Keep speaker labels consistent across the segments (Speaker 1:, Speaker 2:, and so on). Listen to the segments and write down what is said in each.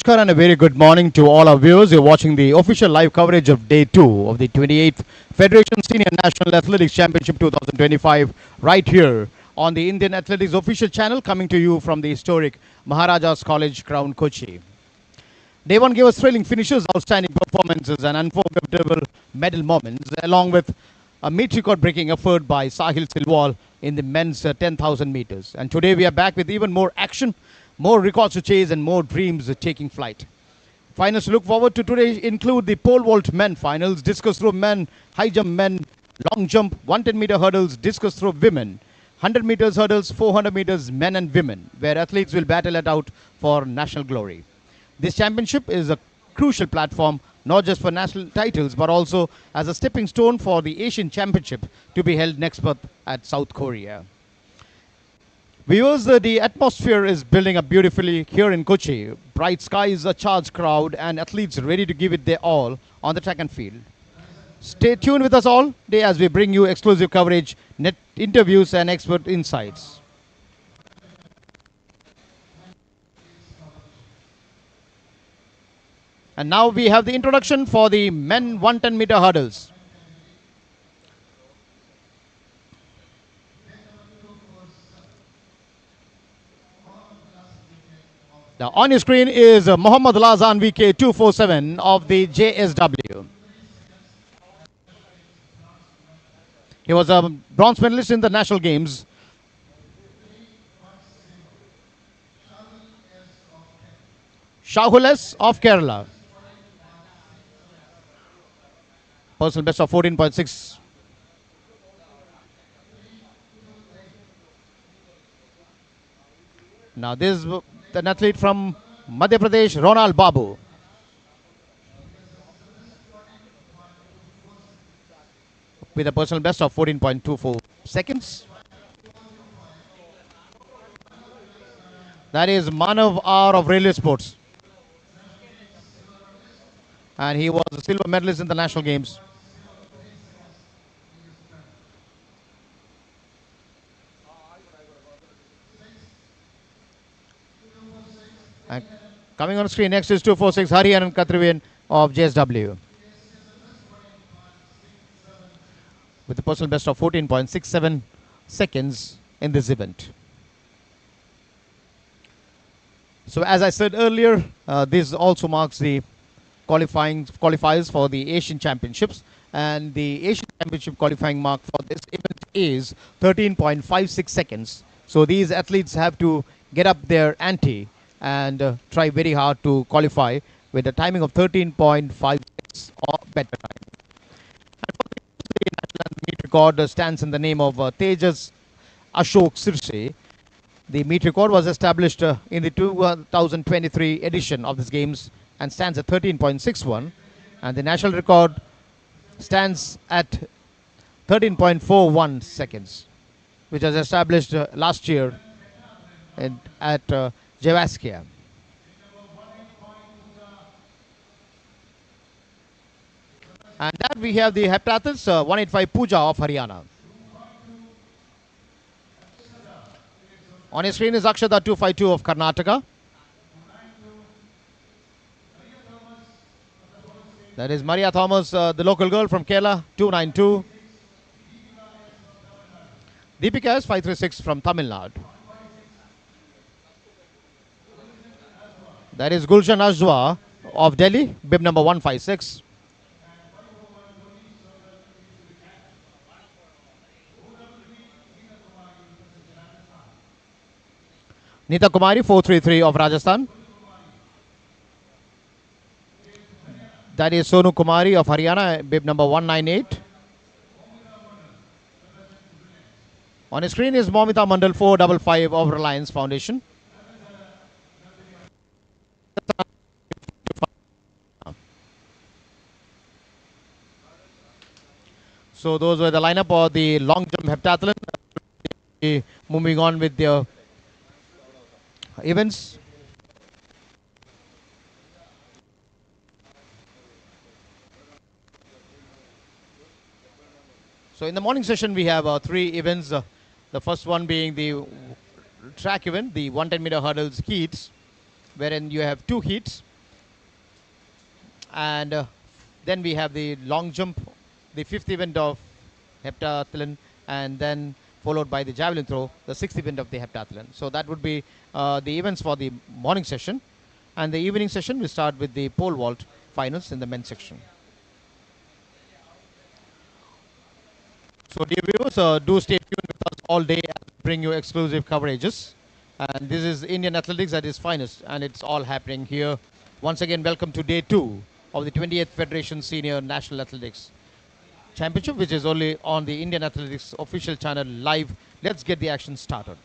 Speaker 1: Namaskar and a very good morning to all our viewers. You're watching the official live coverage of Day 2 of the 28th Federation Senior National Athletics Championship 2025 right here on the Indian Athletics official channel, coming to you from the historic Maharajas College Ground, Kochi. Day 1 gave us thrilling finishes, outstanding performances and unforgettable medal moments, along with a meet record breaking effort by Sahil Silwal in the men's 10,000 meters. And today we are back with even more action, more records to chase and more dreams taking flight. Finals to look forward to today include the pole vault men finals, discus throw men, high jump men, long jump, 110-meter hurdles, discus throw women, 100 meters hurdles, 400 meters men and women, where athletes will battle it out for national glory. This championship is a crucial platform not just for national titles but also as a stepping stone for the Asian Championship to be held next month at South Korea. Viewers, the atmosphere is building up beautifully here in Kochi. Bright skies, a charged crowd, and athletes ready to give it their all on the track and field. Stay tuned with us all day as we bring you exclusive coverage, net interviews, and expert insights. And now we have the introduction for the men 110-meter hurdles. Now on your screen is Mohammad Lazan VK 247 of the JSW. He was a bronze medalist in the national games. Shahul S of Kerala. Personal best of 14.6. Now this is an athlete from Madhya Pradesh, Ronald Babu. With a personal best of 14.24 seconds. That is Manav R of Railway Sports. And he was a silver medalist in the national games. And coming on screen next is 246 Hariharan Katrivian of JSW. With a personal best of 14.67 seconds in this event. So as I said earlier, this also marks the qualifiers for the Asian Championships, and the Asian Championship qualifying mark for this event is 13.56 seconds. So these athletes have to get up their ante and try very hard to qualify with a timing of 13.56 or better time. And for the national meet record stands in the name of Tejas Ashok Sirse. The meet record was established in the 2023 edition of these games and stands at 13.61, and the national record stands at 13.41 seconds, which was established last year at Javaskia. And that we have the heptathletes 185 Pooja of Haryana. On your screen is Akshata 252 of Karnataka. That is Maria Thomas, the local girl from Kerala, 292. Deepika S 536 from Tamil Nadu. That is Gulshan Ajwa of Delhi, bib number 156. Nita Kumari 433 of Rajasthan. That is Sonu Kumari of Haryana, bib number 198. On his screen is Momita Mandal 455 of Reliance Foundation. So those were the lineup of the long jump heptathlon. Moving on with the events. So in the morning session we have three events. The first one being the track event, the 110-meter hurdles heats, wherein you have two heats. And then we have the long jump, the fifth event of heptathlon, and then followed by the javelin throw, the sixth event of the heptathlon. So that would be the events for the morning session. And the evening session, we start with the pole vault finals in the men's section. So, dear viewers, do stay tuned with us all day and bring you exclusive coverages. And this is Indian athletics at its finest, and it's all happening here. Once again, welcome to day 2 of the 28th Federation Senior National Athletics Championship, which is only on the Indian Athletics official channel live. Let's get the action started.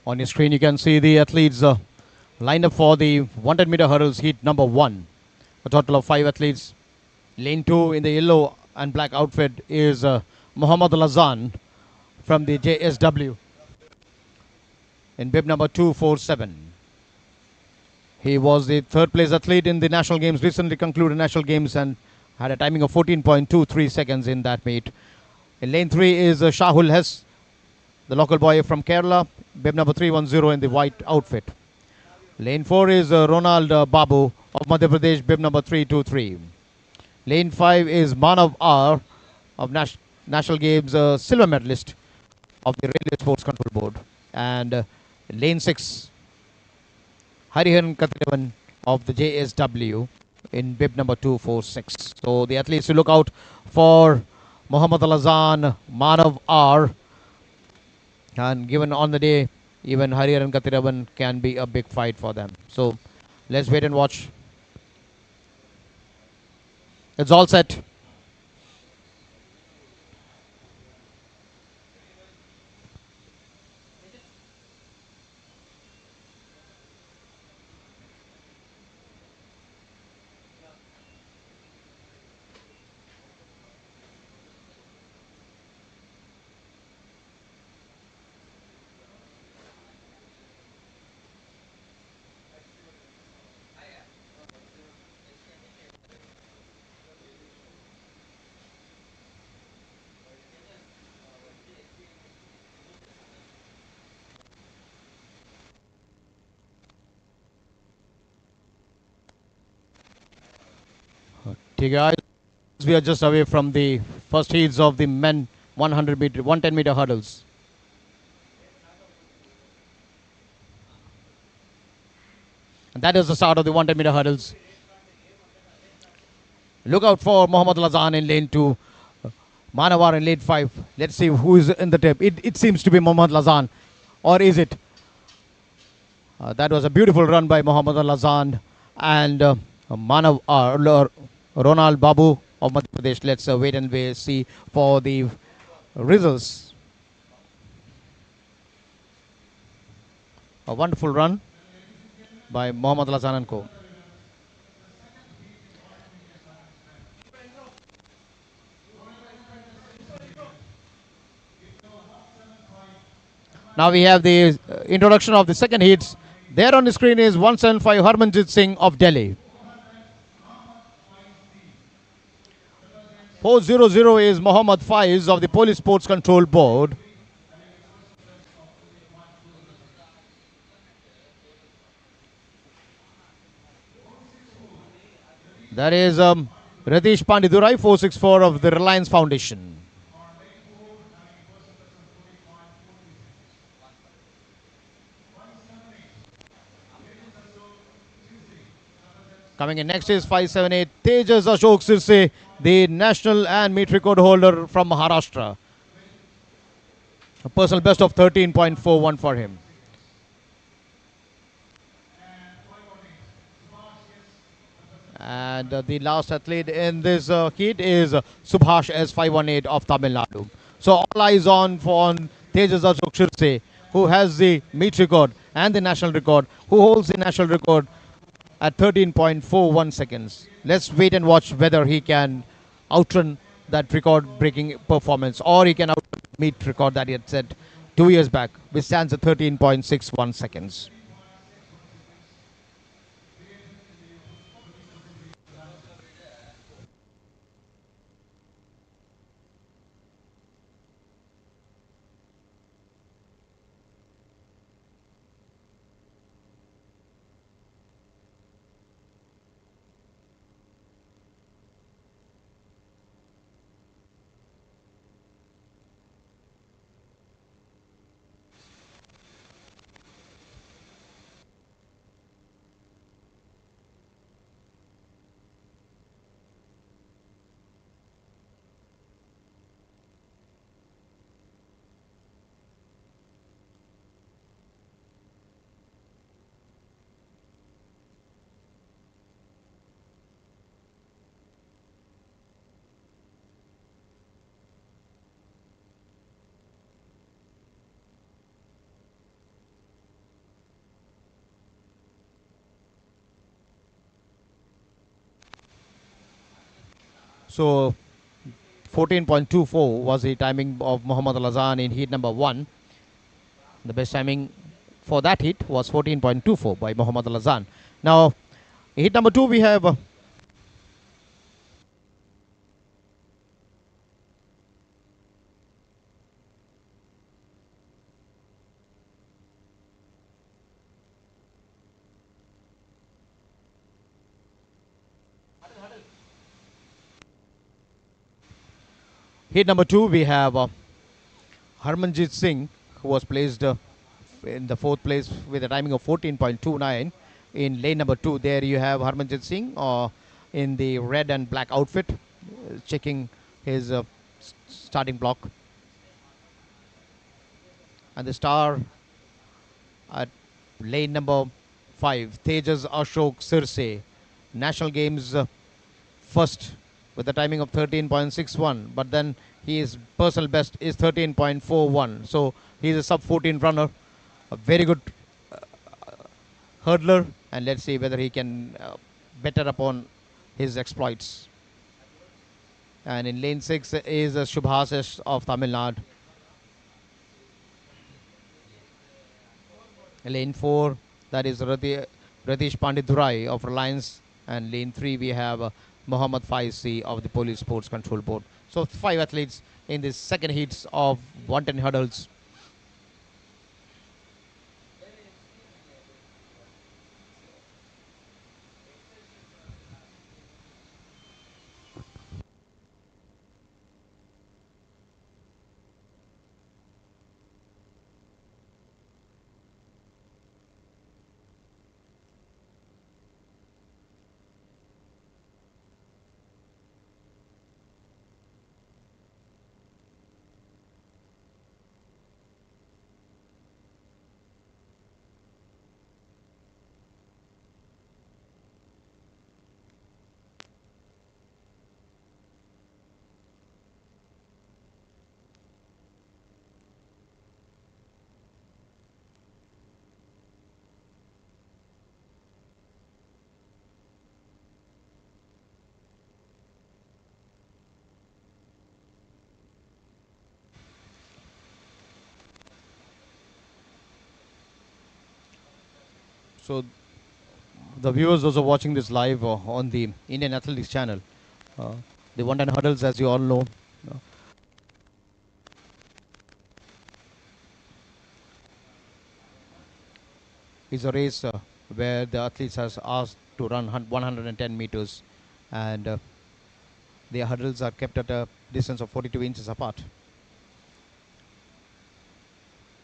Speaker 1: On your screen, you can see the athletes lined up for the 100-meter hurdles heat number 1. A total of 5 athletes. Lane 2 in the yellow and black outfit is Muhammad Lazan from the JSW in bib number 247. He was the third place athlete in the national games, recently concluded national games, and had a timing of 14.23 seconds in that meet. In lane 3 is Shahul Hess, the local boy from Kerala, bib number 310 in the white outfit. Lane 4 is Ronald Babu of Madhya Pradesh, bib number 323. Lane 5 is Manav R of National Games silver medalist of the Railway Sports Control Board. And lane 6, Hariharan Katrivan of the JSW in bib number 246. So the athletes to look out for Muhammad Alazan, Manav R, and given on the day, even Hariharan Katrivan can be a big fight for them. So let's wait and watch. It's all set. Okay, guys, we are just away from the first heats of the men 100 meter, 110-meter hurdles. And that is the start of the 110-meter hurdles. Look out for Mohammad Lazan in lane 2. Manawar in lane 5. Let's see who is in the tip. It seems to be Mohammad Lazan. Or is it? That was a beautiful run by Mohammad Lazan and Ronald Babu of Madhya Pradesh. Let's wait and see for the results. A wonderful run by Mohammad Lazan and co. Now we have the introduction of the second heats. There on the screen is 175 Harmanjit Singh of Delhi. 400 is Mohammad Faiz of the Police Sports Control Board. That is Ratish Pandidurai 464 of the Reliance Foundation. Coming in next is 578 Tejas Ashok Sirse, the national and meet record holder from Maharashtra. A personal best of 13.41 for him. And the last athlete in this heat is Subhash S518 of Tamil Nadu. So all eyes on Tejas Ashok Sirse, who has the meet record and the national record, who holds the national record at 13.41 seconds. Let's wait and watch whether he can outrun that record-breaking performance, or he can outrun the meet record that he had set 2 years back, which stands at 13.61 seconds. So 14.24 was the timing of Muhammad Al-Azhan in heat number 1. The best timing for that heat was 14.24 by Muhammad Al-Azhan. Now, heat number 2 we have heat number 2 we have Harmanjit Singh, who was placed in the fourth place with a timing of 14.29 in lane number 2. There you have Harmanjit Singh in the red and black outfit, checking his starting block. And the star at lane number 5, Tejas Ashok Sirse, National Games first with a timing of 13.61, but then his personal best is 13.41. So he's a sub 14 runner, a very good hurdler, and let's see whether he can better upon his exploits. And in lane 6 is Shubhas of Tamil Nadu. Lane 4, that is Ratish Pandidurai of Reliance. And lane 3, we have Mohammad Faizi of the Police Sports Control Board. So 5 athletes in the second heats of 110 hurdles. So the viewers also watching this live on the Indian Athletics channel. Uh, the 110 hurdles, as you all know, uh, is a race where the athletes has asked to run 110 meters, and their hurdles are kept at a distance of 42 inches apart.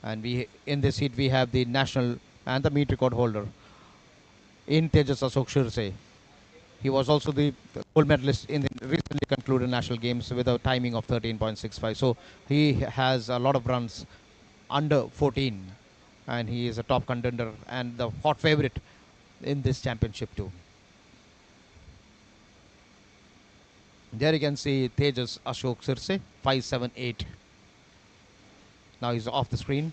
Speaker 1: And we in this heat we have the national and the meet record holder in Tejas Ashok Shirse. He was also the gold medalist in the recently concluded national games with a timing of 13.65. So he has a lot of runs under 14, and he is a top contender and the hot favorite in this championship too. There you can see Tejas Ashok Sirse, 578. Now he's off the screen.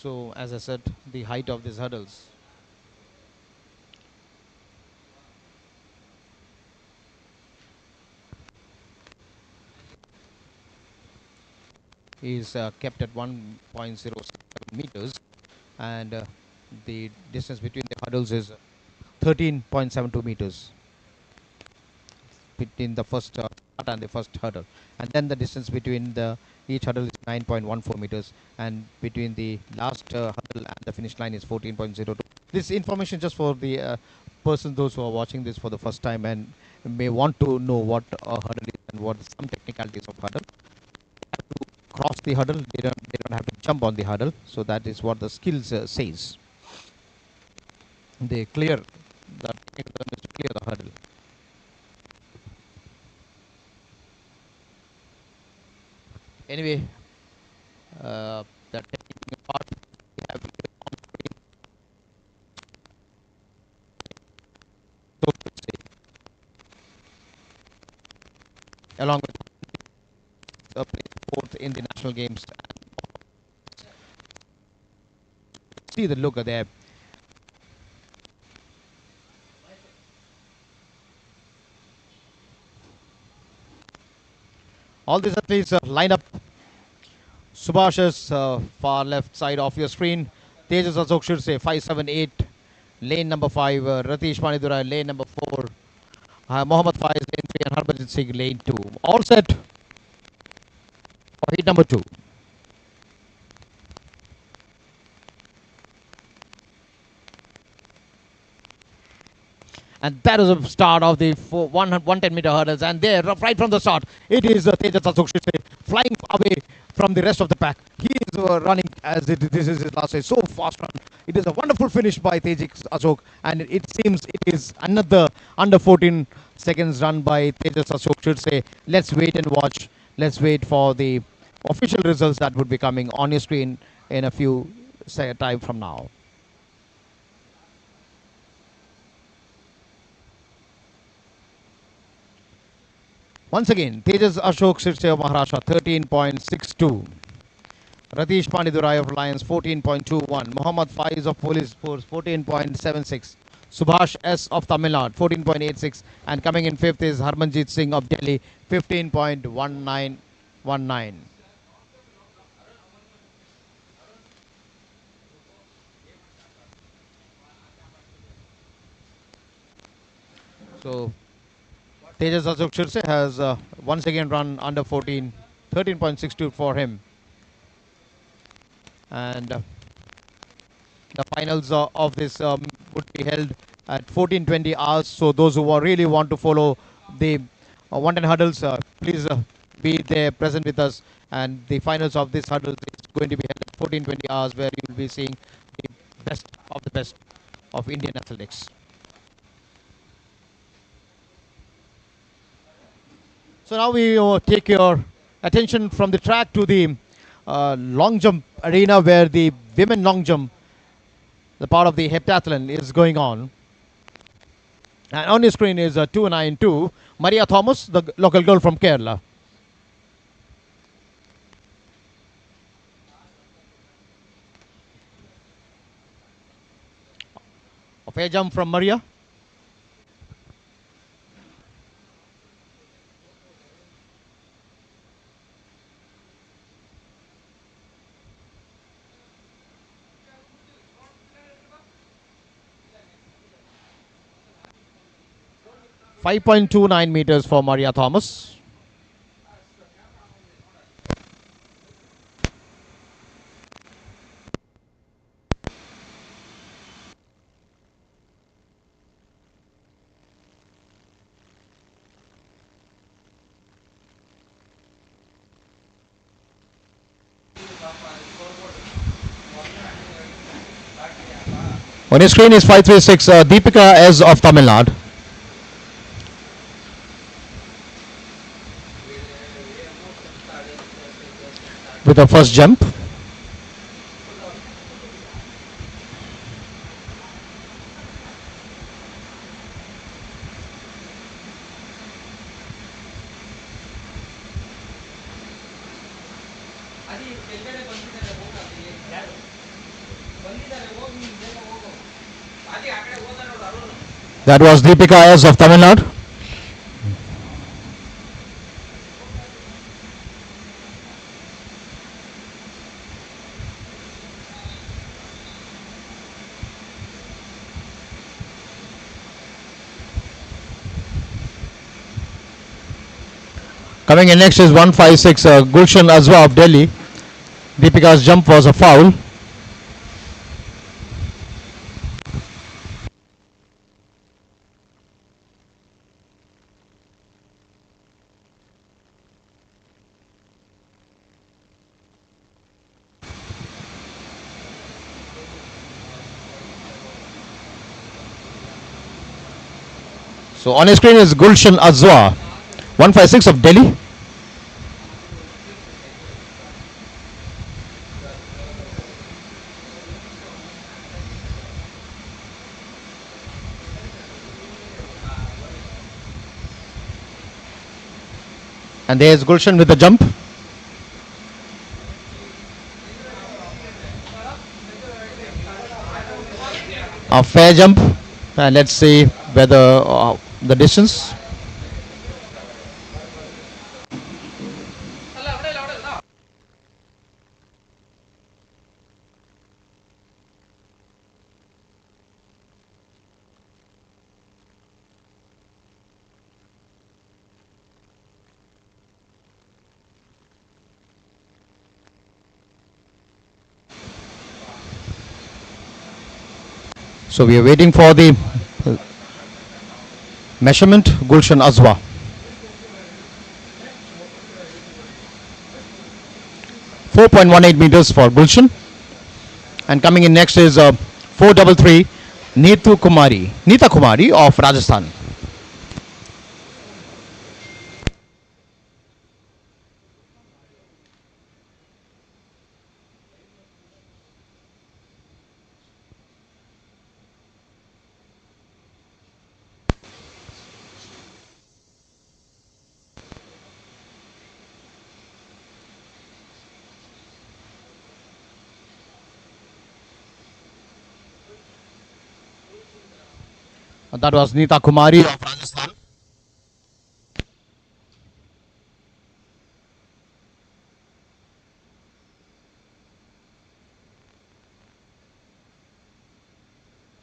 Speaker 1: So as I said, the height of these hurdles is kept at 1.07 meters, and the distance between the hurdles is 13.72 meters between the first start and the first hurdle, and then the distance between the each hurdle is 9.14 meters, and between the last hurdle and the finish line is 14.02. This information just for the persons those who are watching this for the first time and may want to know what a hurdle is and what some technicalities of hurdle. Cross the hurdle, they don't have to jump on the hurdle, so that is what the skills says. They clear the clear the hurdle. Anyway, the technical part we have along with fourth in the national games. See the look there. All these athletes line up. Subhash is far left side of your screen. Tejas Ashok should say 578. Lane number 5. Ratish Panidura, lane number 4. Mohammad Faiz, lane 3. And Harbhajan Singh, lane 2. All set for heat number 2. And that is the start of the 110 meter hurdles. And there, right from the start, it is Tejas Ashok Shirse flying away from the rest of the pack. He is running as this is his last race. So fast run. It is a wonderful finish by Tejas Ashok. And it seems it is another under 14 seconds run by Tejas Ashok Shirse. Let's wait and watch. Let's wait for the official results that would be coming on your screen in a few time from now. Once again, Tejas Ashok Sirse of Maharashtra, 13.62. Ratish Pandidurai of Reliance, 14.21. Mohammad Faiz of Police Force, 14.76. Subhash S of Tamil Nadu, 14.86. And coming in fifth is Harmanjeet Singh of Delhi, 15.1919. So, Tejas Ashok Shirse has once again run under 14, 13.62 for him. And the finals of this would be held at 14:20 hours. So those who really want to follow the 110 hurdles, please be there present with us. And the finals of this hurdle is going to be held at 14:20 hours, where you will be seeing the best of the best of Indian athletics. So now we take your attention from the track to the long jump arena where the women long jump, the part of the heptathlon, is going on. And on your screen is 292, Maria Thomas, the local girl from Kerala. A fair jump from Maria. 5.29 meters for Maria Thomas. On your screen is 536, Deepika S of Tamil Nadu with her first jump. That was Deepika S of Tamil Nadu. Coming in next is 156, Gulshan Azwa of Delhi. Deepika's jump was a foul. So on your screen is Gulshan Azwa, 156 of Delhi. And there's Gulshan with the jump. A fair jump. And let's see whether the distance. So we are waiting for the measurement. Gulshan Azwa. 4.18 meters for Gulshan. And coming in next is 433, Neeta Kumari of Rajasthan. That was Neeta Kumari of Rajasthan.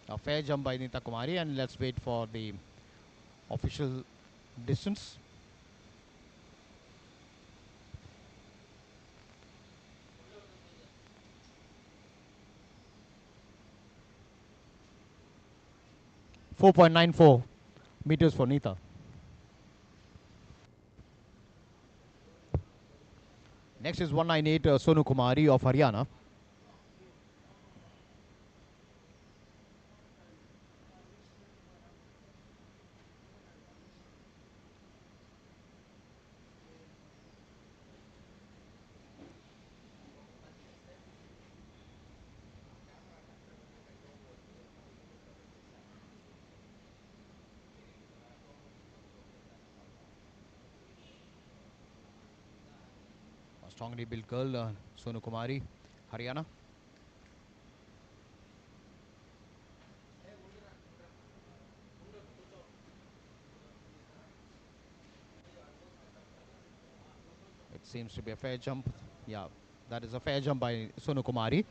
Speaker 1: A fair jump by Neeta Kumari, and let's wait for the official distance. .94 meters for Neeta. Next is 198, Sonu Kumari of Haryana. strongly built girl, Sonu Kumari, Haryana. It seems to be a fair jump. Yeah, that is a fair jump by Sonu Kumari.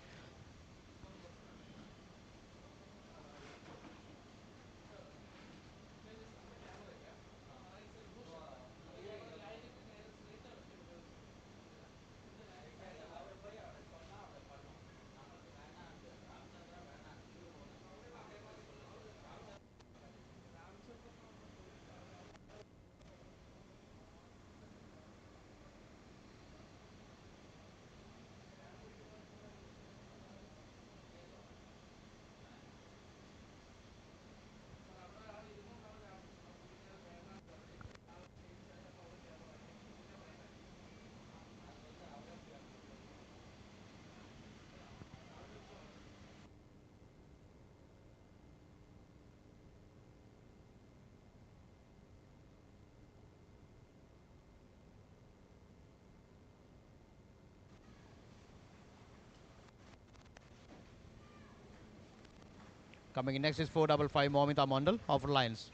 Speaker 1: Coming in next is 455 Momita Mandal of Reliance.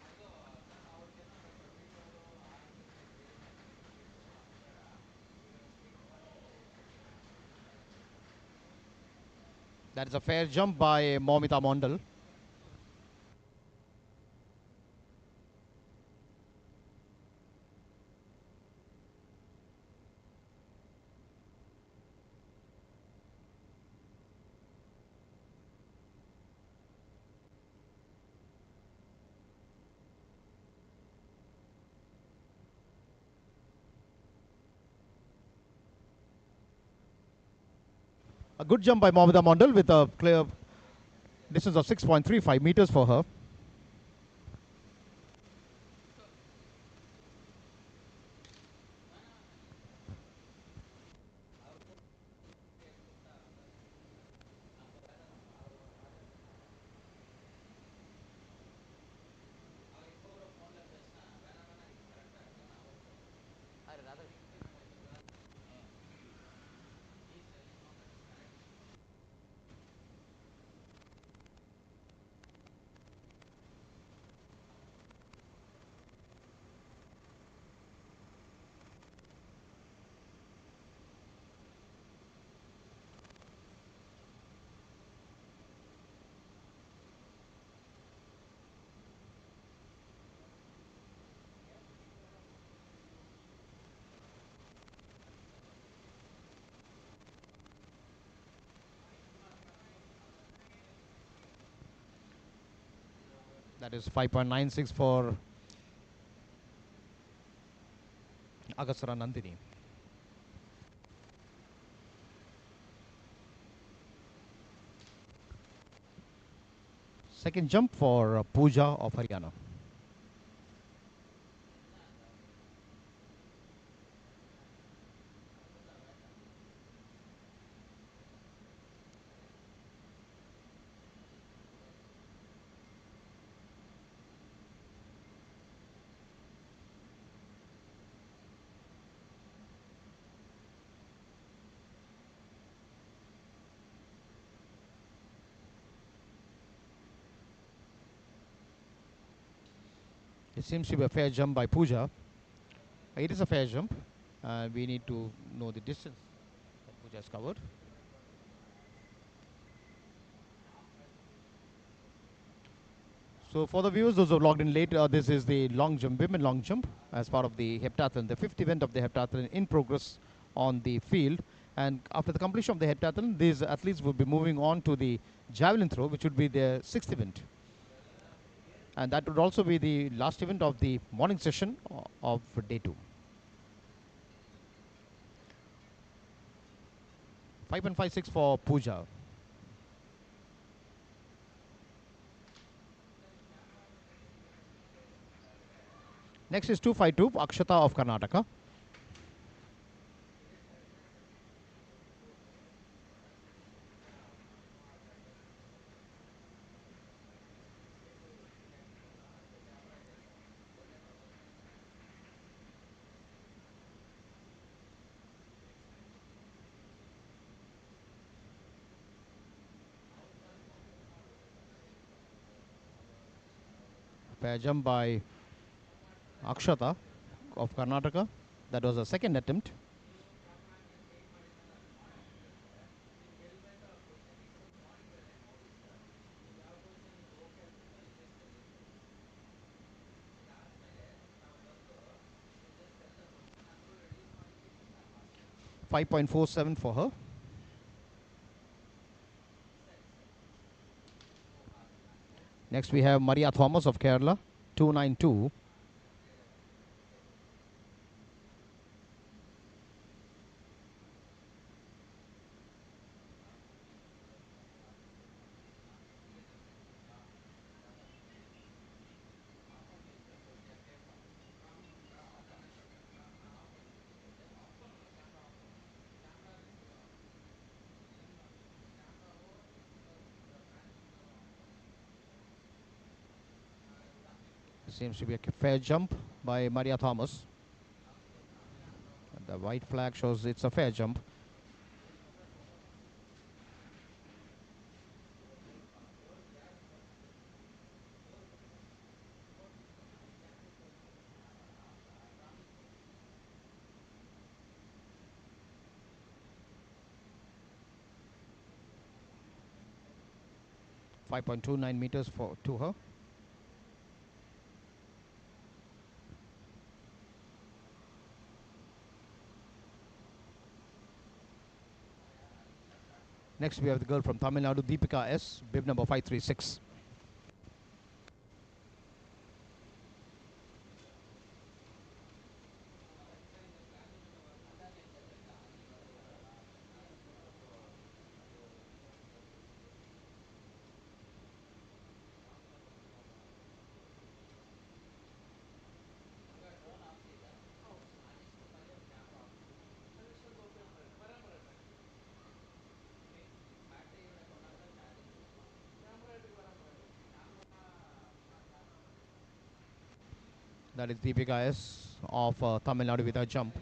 Speaker 1: That is a fair jump by Momita Mandal. A good jump by Momita Mandal with a clear distance of 6.35 meters for her. That is 5.96 for Agasara Nandini. Second jump for Pooja of Haryana. It seems to be a fair jump by Pooja. It is a fair jump. We need to know the distance that Pooja has covered. So for the viewers, those who have logged in late, this is the long jump, women long jump, as part of the heptathlon, the fifth event of the heptathlon in progress on the field. And after the completion of the heptathlon, these athletes will be moving on to the javelin throw, which would be their sixth event. And that would also be the last event of the morning session of day 2. 5.56 for Pooja. Next is 252, Akshata of Karnataka. Fair jump by Akshata of Karnataka. That was a second attempt. .47 for her. Next we have Maria Thomas of Kerala, 292. Seems to be a fair jump by Maria Thomas. The white flag shows it's a fair jump. .529 meters to her. Next we have the girl from Tamil Nadu, Deepika S, bib number 536. That is Deepika S of Tamil Nadu with her jump.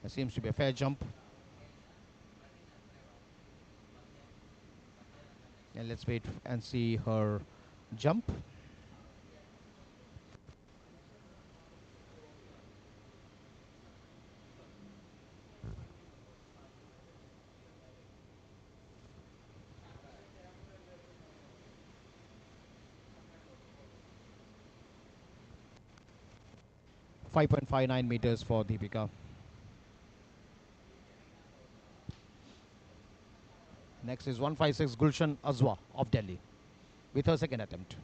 Speaker 1: It seems to be a fair jump. And let's wait and see her jump. .559 meters for Deepika. Next is 156 Gulshan Azwa of Delhi with her second attempt.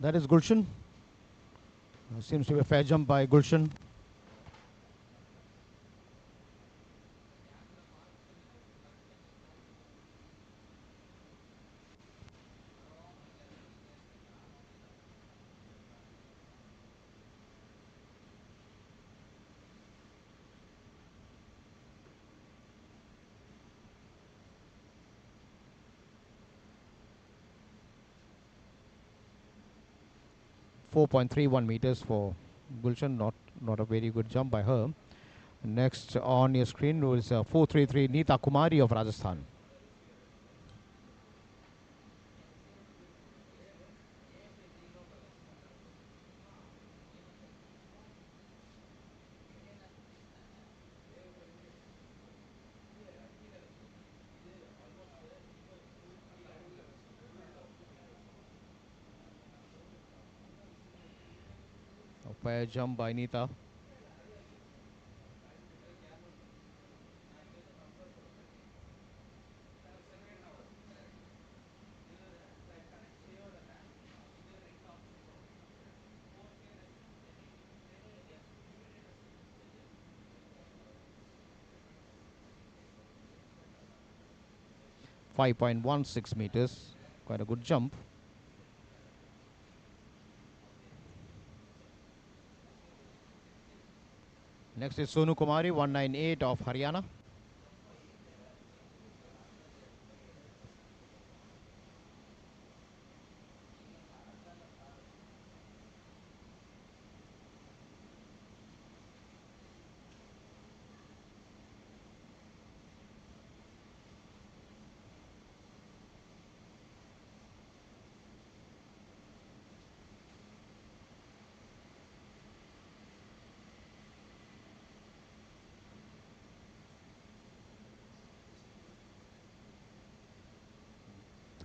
Speaker 1: 'That is Gulshan. Seems to be a fair jump by Gulshan. .431 meters for Gulshan. Not a very good jump by her. Next on your screen was 433 Neeta Kumari of Rajasthan. A fair jump by Neeta. 5.16 meters. Quite a good jump. Next is Sonu Kumari, 198 of Haryana.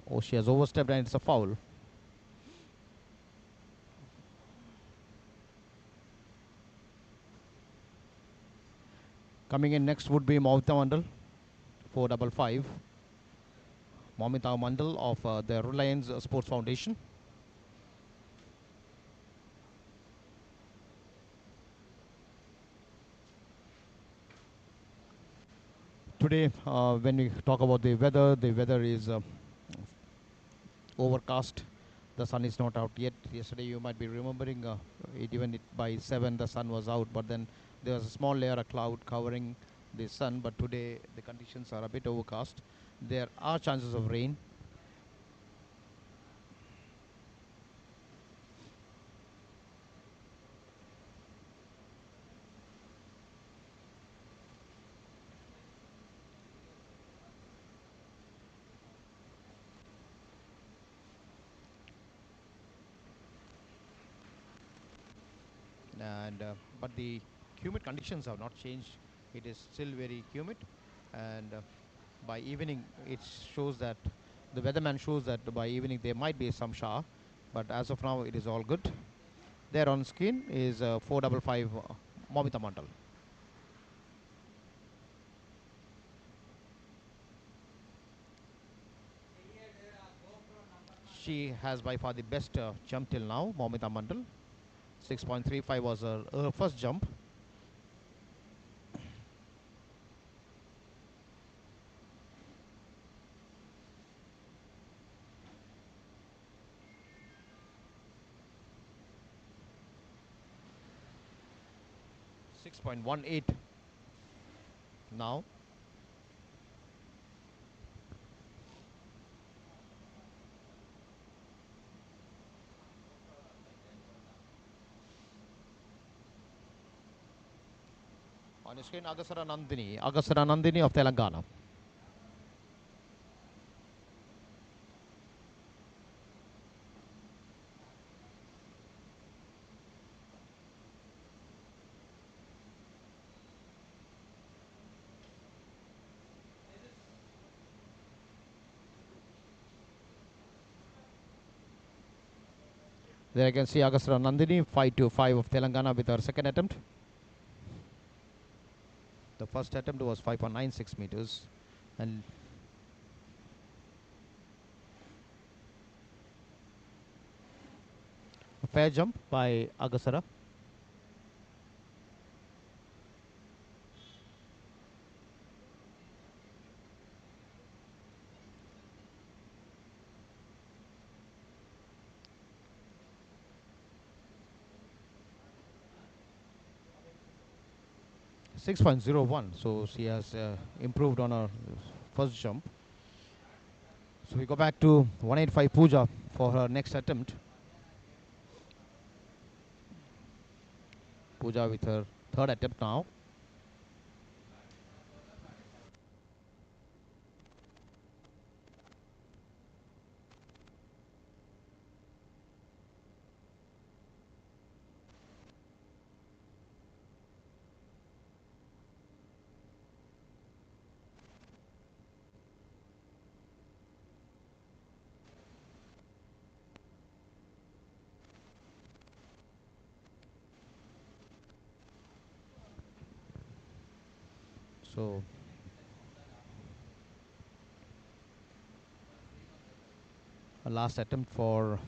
Speaker 1: Oh, she has overstepped and it's a foul. Coming in next would be Momita Mandal, 455. Momita Mandal of the Reliance Sports Foundation. Today, when we talk about the weather is overcast. The sun is not out yet. Yesterday, you might be remembering, by 7 the sun was out, but then there was a small layer of cloud covering the sun. But today, the conditions are a bit overcast. There are chances of rain. And but the humid conditions have not changed. It is still very humid, and by evening it shows that the weatherman shows that by evening there might be some shower, but as of now it is all good. There on screen is 455 Momita Mandal. She has by far the best jump till now, Momita Mandal. 6.35 was her first jump. .18 now. On screen, Agasara Nandini of Telangana. There I can see Agasara Nandini, 5.25 of Telangana with her second attempt. The first attempt was 5.96 meters. And a fair jump by Agasara. .01, so she has improved on her first jump. So we go back to 185 Pooja for her next attempt. Pooja with her third attempt now. So a last attempt for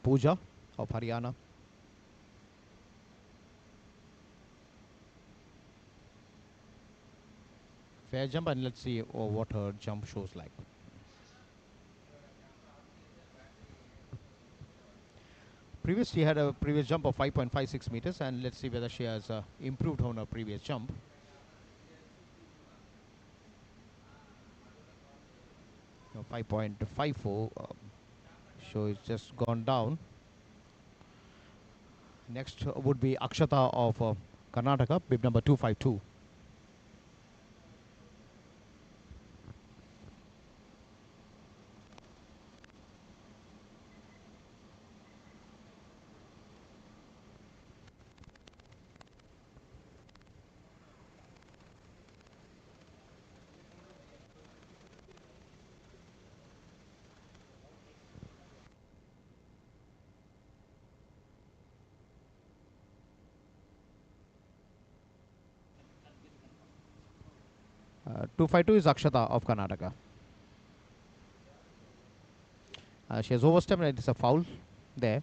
Speaker 1: Pooja of Haryana. Fair jump, and let's see what her jump shows like. She had a previous jump of 5.56 meters, and let's see whether she has improved on her previous jump. No, 5.54, so it's just gone down. Next would be Akshata of Karnataka, bib number 252. Uh, 252 is Akshata of Karnataka. She has overstepped, and it is a foul there.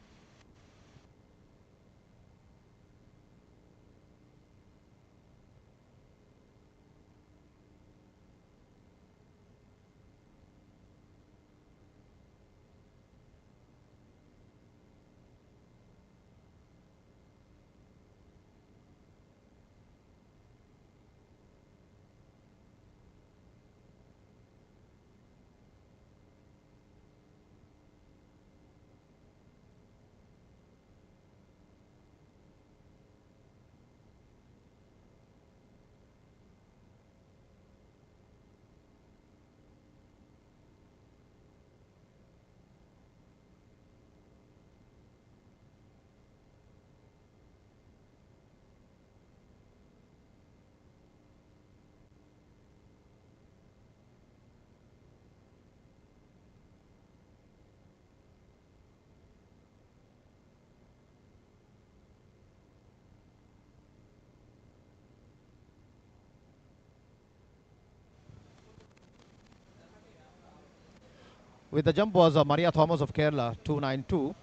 Speaker 1: With the jump was Maria Thomas of Kerala, 292.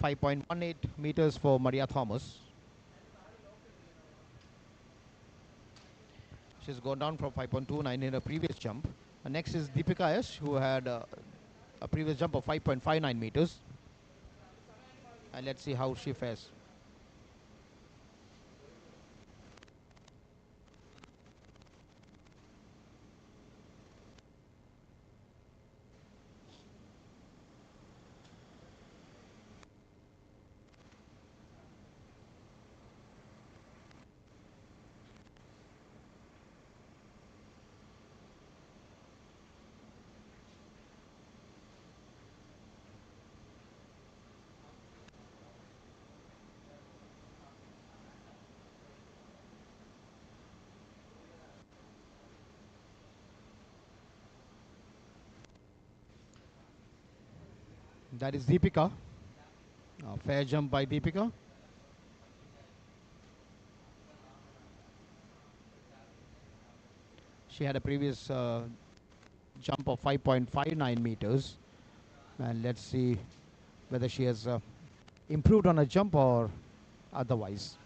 Speaker 1: .18 meters for Maria Thomas. She's gone down from 5.29 in her previous jump. Next is Deepika S, who had a previous jump of 5.59 meters. And let's see how she fares. That is Deepika. Fair jump by Deepika. She had a previous jump of 5.59 meters. And let's see whether she has improved on a jump or otherwise.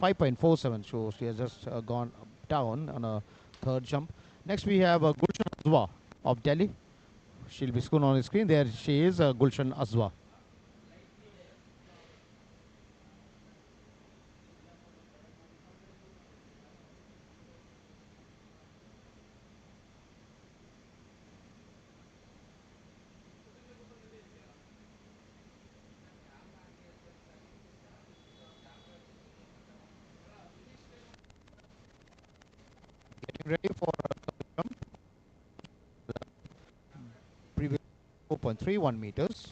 Speaker 1: 5.47, so she has just gone down on a third jump. Next we have Gulshan Azwa of Delhi. She'll be shown on the screen. There she is, Gulshan Azwa. Getting ready for jump. Previous 4.31 meters.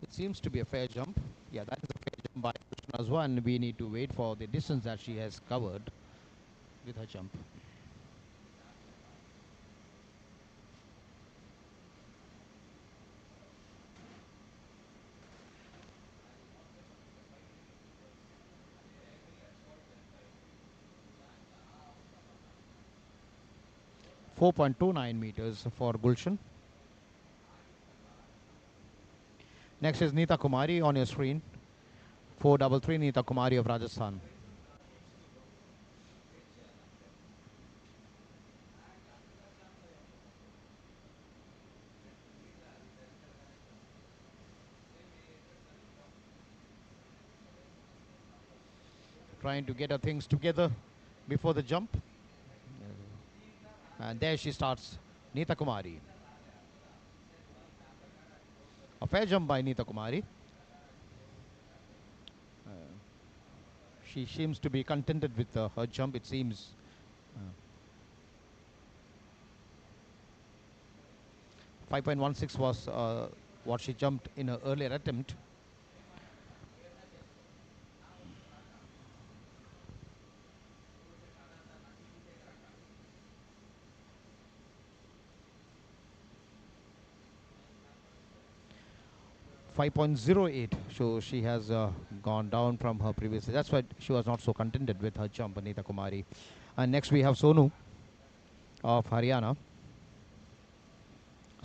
Speaker 1: It seems to be a fair jump. Yeah, that is a fair jump by Gulshan Azwa, and we need to wait for the distance that she has covered with her jump. 4.29 meters for Gulshan. Next is Neeta Kumari on your screen. 433 Neeta Kumari of Rajasthan. Trying to get her things together before the jump. And there she starts, Neeta Kumari. A fair jump by Neeta Kumari. She seems to be contented with her jump, it seems. 5.16 was what she jumped in her earlier attempt. .08, so she has gone down from her previous. That's why she was not so contented with her jump, Anita Kumari. And next we have Sonu of Haryana.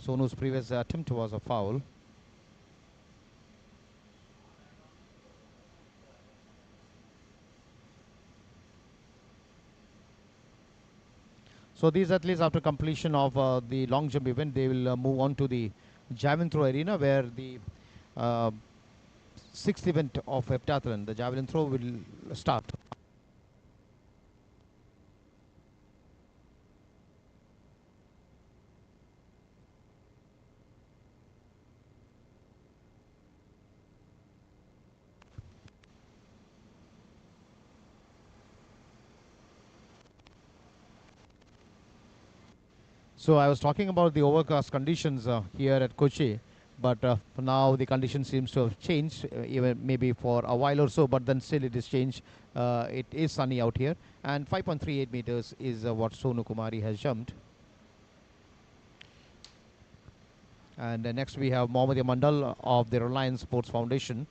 Speaker 1: Sonu's previous attempt was a foul. So these athletes, after completion of the long jump event, they will move on to the javelin throw arena, where the sixth event of heptathlon, the javelin throw, will start. So I was talking about the overcast conditions here at Kochi, but now the condition seems to have changed, even maybe for a while or so, but then still it is changed. It is sunny out here, and 5.38 meters is what Sonu Kumari has jumped. And next we have Mohammed Mandal of the Reliance Sports Foundation.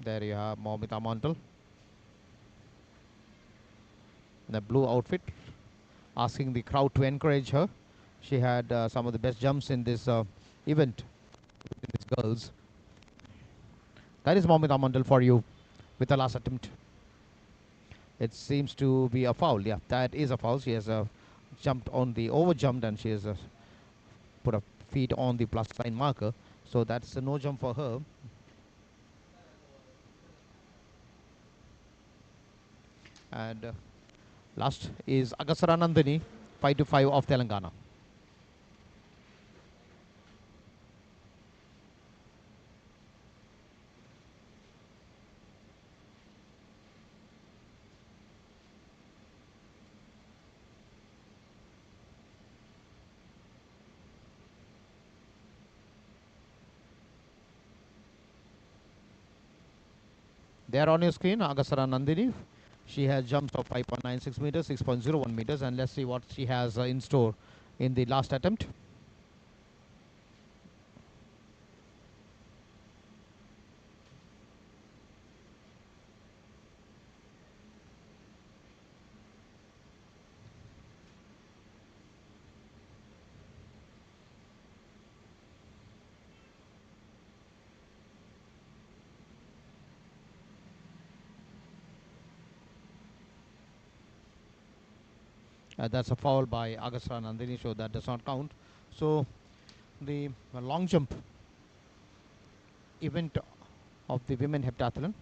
Speaker 1: There you have Mohammed Mandal in a blue outfit, asking the crowd to encourage her. She had some of the best jumps in this event with these girls. That is Mohammed Mandal for you with the last attempt. It seems to be a foul. Yeah, that is a foul. She has jumped on the over jumped, and she has put her feet on the plus sign marker. So that's a no jump for her. And last is Agasara Nandini, 5-5 of Telangana. There on your screen, Agasara Nandini. She has jumps of 5.96 meters, 6.01 meters, and let's see what she has in store in the last attempt. That's a foul by Agasara Nandini, so that does not count. So the long jump event of the women heptathlon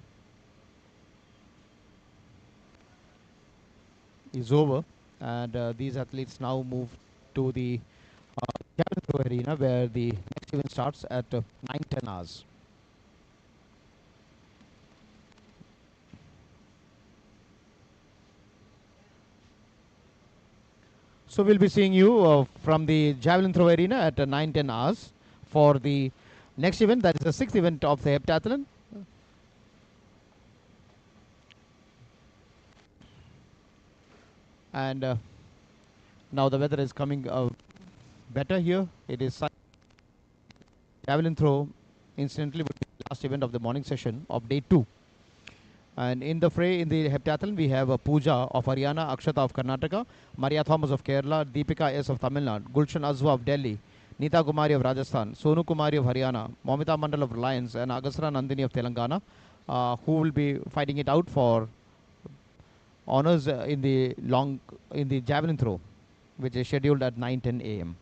Speaker 1: is over, and these athletes now move to the javelin throw arena, where the next event starts at 9:10 hours. So we'll be seeing you from the javelin throw arena at 9:10 hours for the next event. That is the sixth event of the heptathlon. And now the weather is coming better here. It is javelin throw, incidentally, would be the last event of the morning session of day 2. And in the fray in the heptathlon, we have Pooja of Haryana, Akshata of Karnataka, Maria Thomas of Kerala, Deepika S of Tamil Nadu, Gulshan Azwa of Delhi, Neeta Kumari of Rajasthan, Sonu Kumari of Haryana, Momita Mandal of Reliance, and Agasra Nandini of Telangana, who will be fighting it out for honors in the javelin throw, which is scheduled at 9:10 a.m.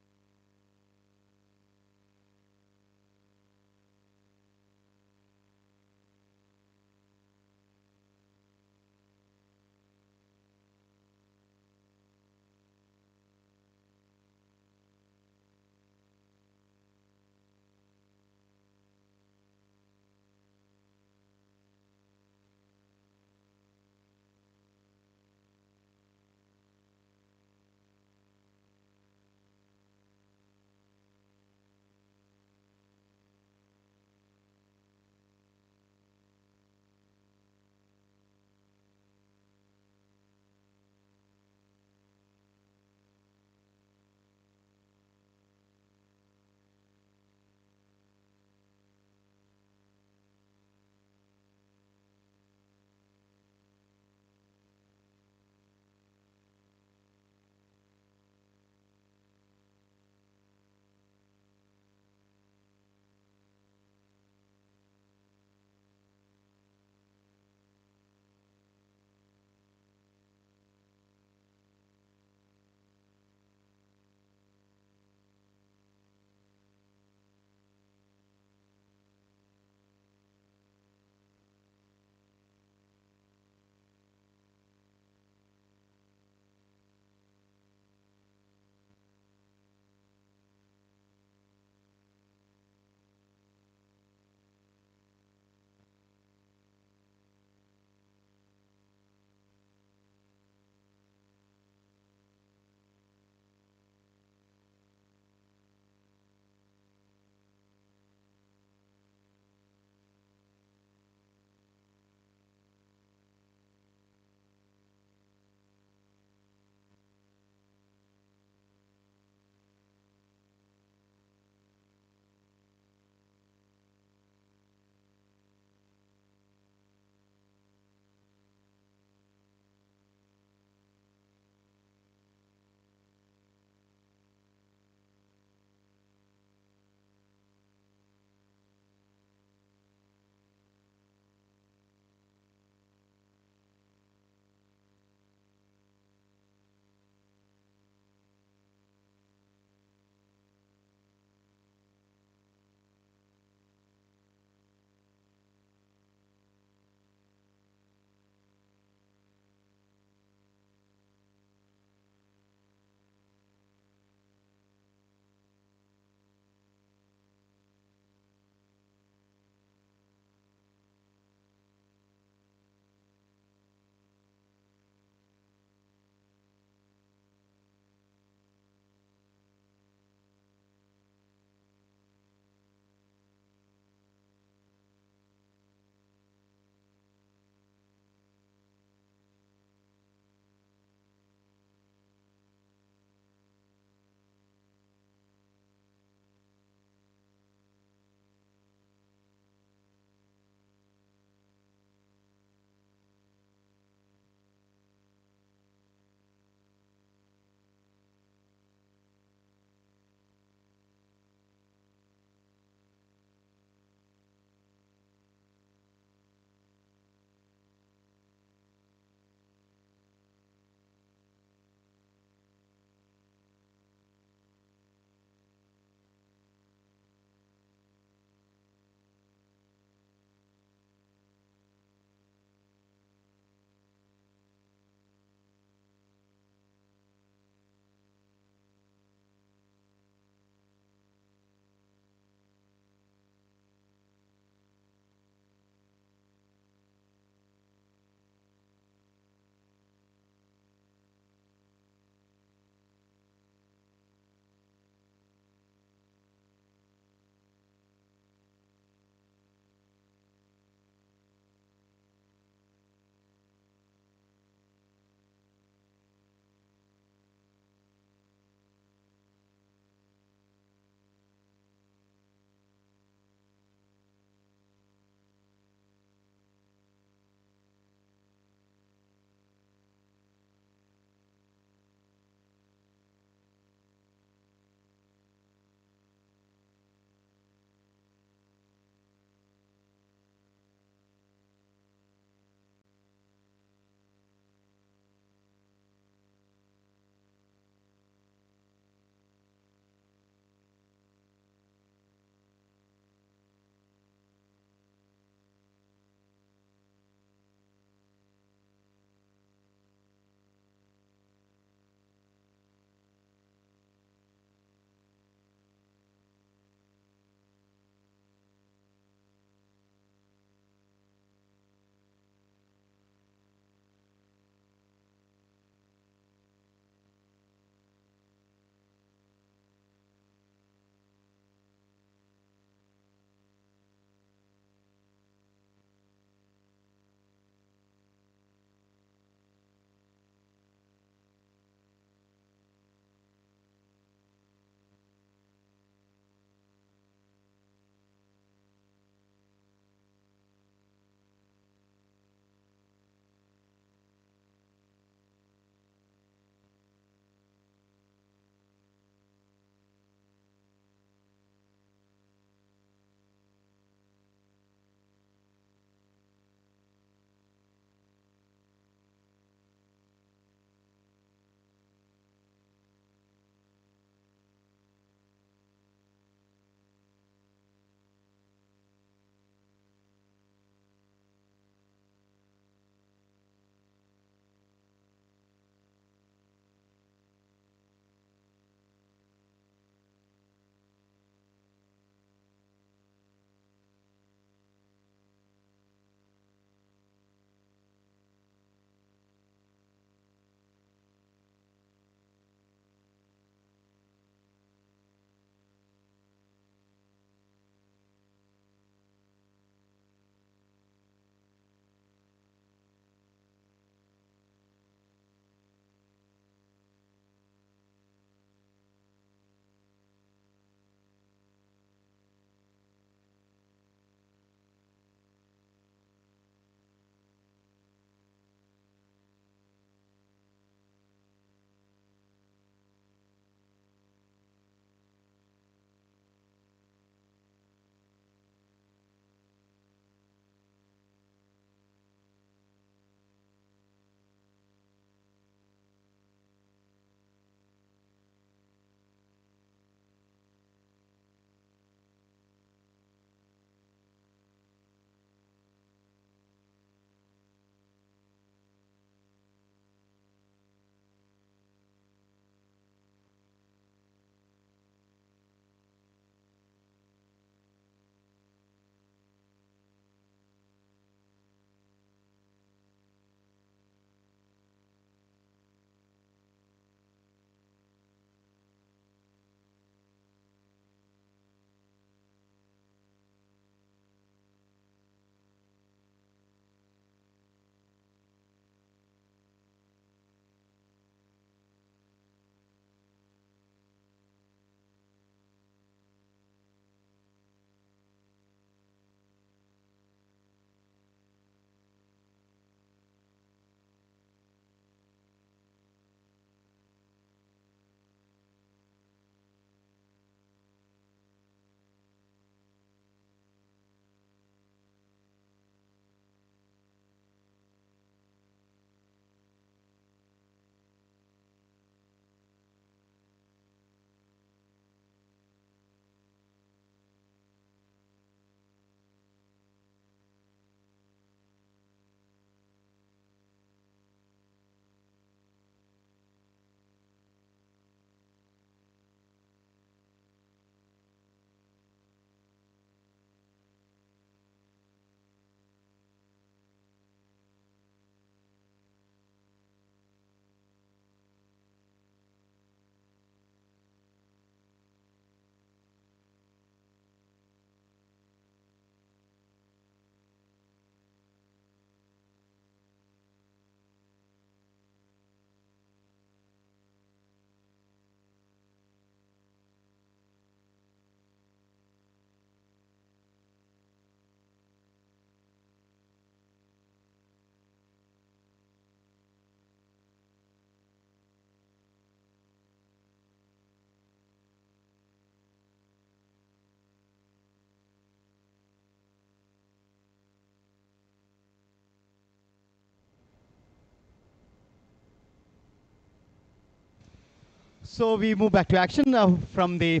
Speaker 1: So we move back to action from the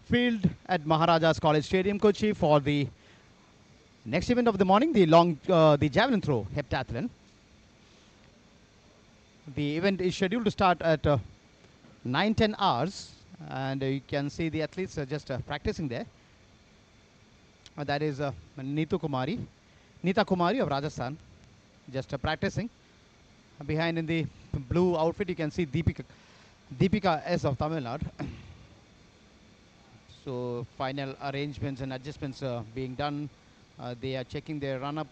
Speaker 1: field at Maharajas College Stadium, Kochi, for the next event of the morning, the javelin throw heptathlon. The event is scheduled to start at 9:10 hours, and you can see the athletes just practicing there. That is Nita Kumari of Rajasthan, just practicing. Behind in the blue outfit, you can see Deepika S of Tamil Nadu. So final arrangements and adjustments being done. They are checking their run up.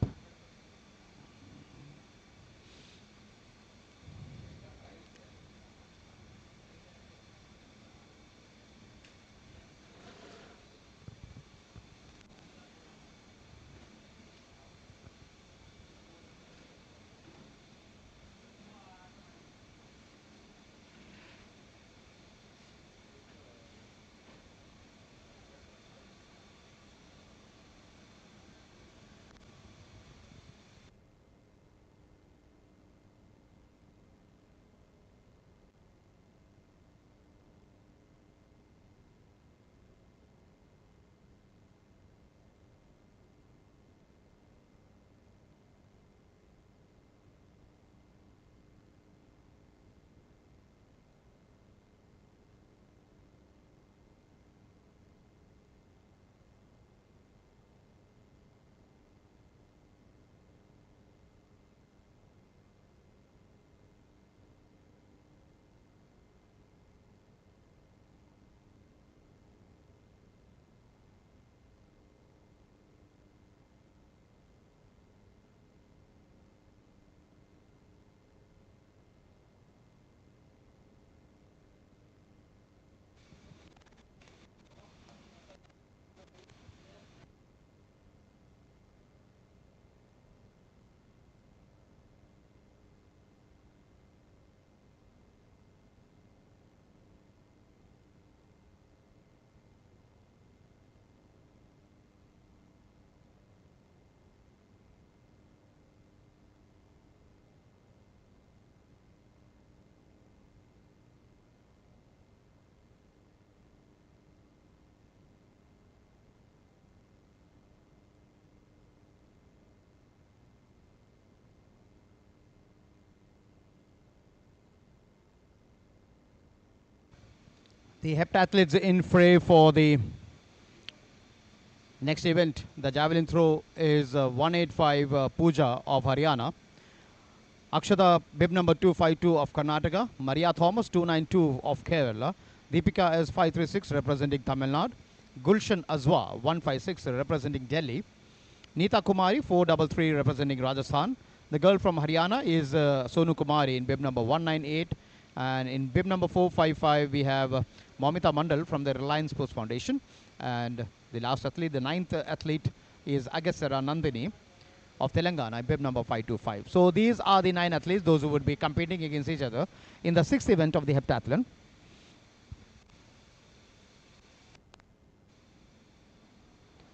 Speaker 1: The heptathletes in fray for the next event. The javelin throw is 185 Pooja of Haryana. Akshata bib number 252 of Karnataka. Maria Thomas 292 of Kerala. Deepika is 536 representing Tamil Nadu. Gulshan Azwa 156 representing Delhi. Nita Kumari 433 representing Rajasthan. The girl from Haryana is Sonu Kumari in bib number 198. And in bib number 455 we have Momita Mandal from the Reliance Sports Foundation. And the last athlete, the ninth athlete, is Agasara Nandini of Telangana, bib number 525. So these are the 9 athletes, those who would be competing against each other in the 6th event of the heptathlon.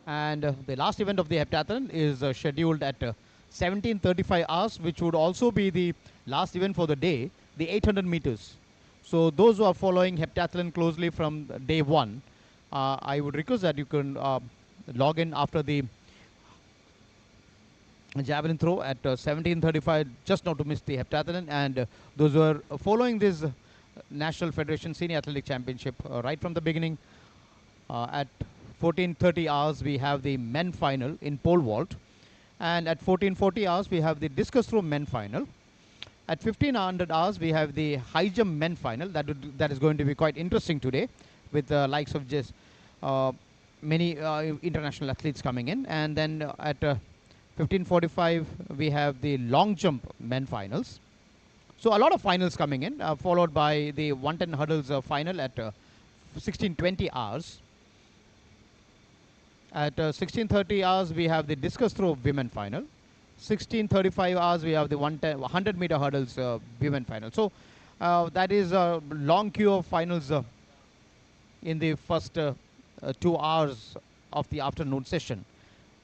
Speaker 1: And the last event of the heptathlon is scheduled at 17:35 hours, which would also be the last event for the day, the 800 meters. So those who are following heptathlon closely from day 1, I would request that you can log in after the javelin throw at 17:35, just not to miss the heptathlon. And those who are following this National Federation Senior Athletic Championship right from the beginning, at 14:30 hours we have the men final in pole vault, and at 14:40 hours we have the discus throw men final. At 1500 hours we have the high jump men final. That is going to be quite interesting today, with the likes of just many international athletes coming in. And then at 15:45 we have the long jump men finals. So a lot of finals coming in, followed by the 110 hurdles final at 16:20 hours. At 16:30 hours we have the discus throw women final. 16:35 hours we have the 100 meter hurdles women final. So that is a long queue of finals in the first 2 hours of the afternoon session.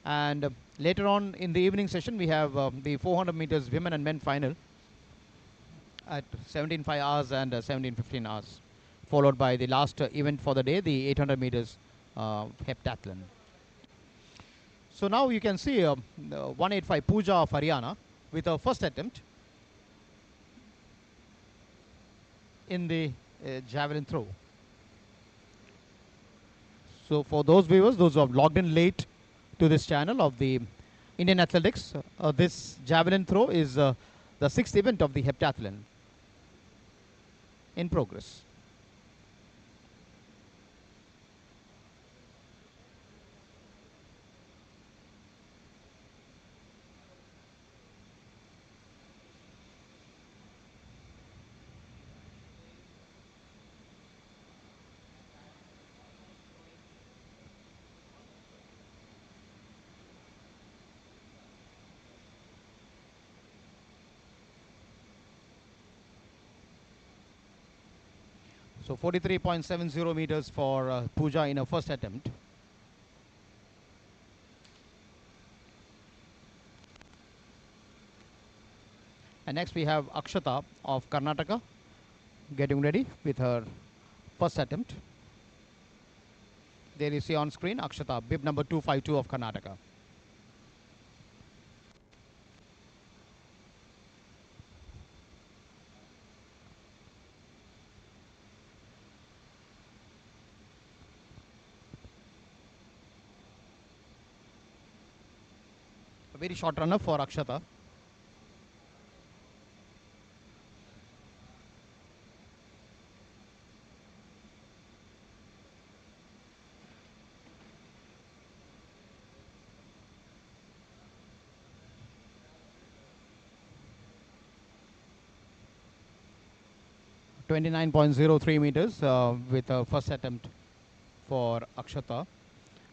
Speaker 1: And later on in the evening session we have the 400 meters women and men final at 17:05 hours and 17:15 hours. followed by the last event for the day, the 800 meters heptathlon. So now you can see 185 Pooja of Haryana with her first attempt in the javelin throw. So for those viewers, those who have logged in late to this channel of the Indian Athletics, this javelin throw is the sixth event of the heptathlon in progress. So 43.70 meters for Pooja in her first attempt. And next we have Akshata of Karnataka getting ready with her first attempt. There you see on screen Akshata, bib number 252 of Karnataka. A very short runner for Akshata. .03 meters with a first attempt for Akshata.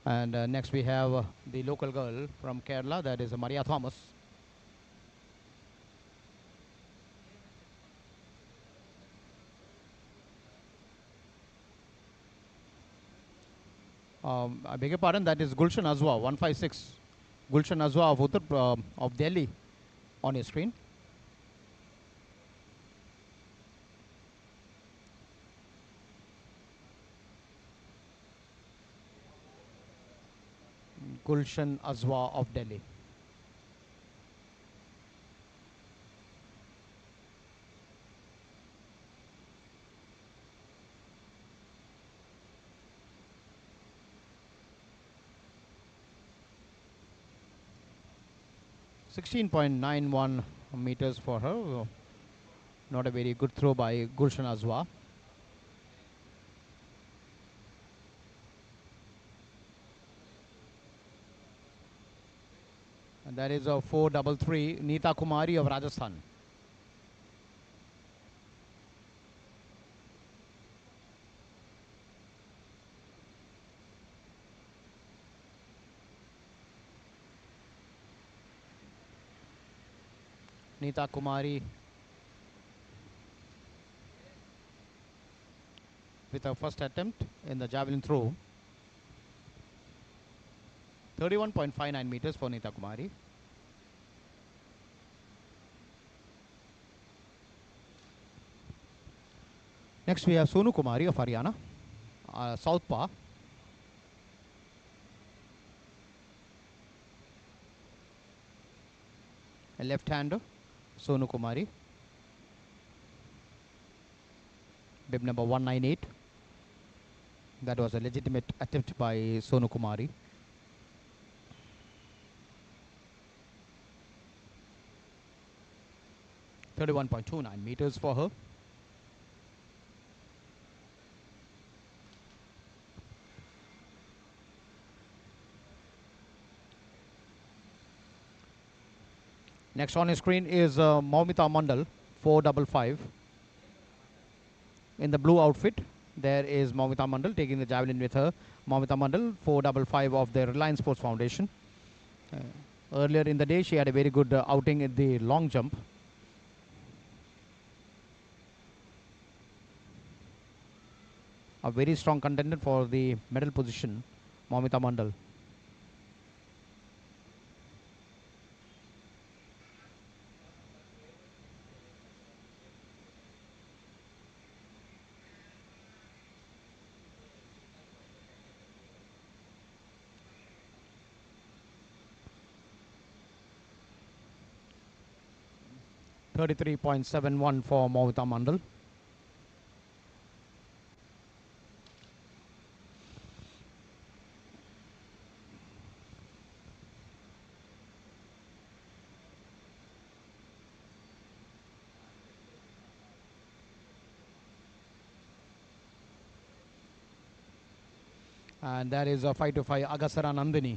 Speaker 1: And next we have the local girl from Kerala, that is Maria Thomas. I beg your pardon, that is Gulshan Azwa, 156. Gulshan Azwa of Delhi on your screen. Gulshan Azwa of Delhi. .91 meters for her. Not a very good throw by Gulshan Azwa. And that is a 433 Neeta Kumari of Rajasthan. Neeta Kumari with her first attempt in the javelin throw. 31.59 meters for Neeta Kumari. Next we have Sonu Kumari of Haryana, southpaw. A left-hander, Sonu Kumari. Bib number 198. That was a legitimate attempt by Sonu Kumari. .29 meters for her. Next on the screen is Maumita Mandal, 455. In the blue outfit, there is Maumita Mandal taking the javelin with her. Maumita Mandal, 455 of the Reliance Sports Foundation. Earlier in the day, she had a very good outing in the long jump. A very strong contender for the medal position, Maumita Mandal. 33.71 for Mavita Mandal. And that is a 5-5 Agasara Nandini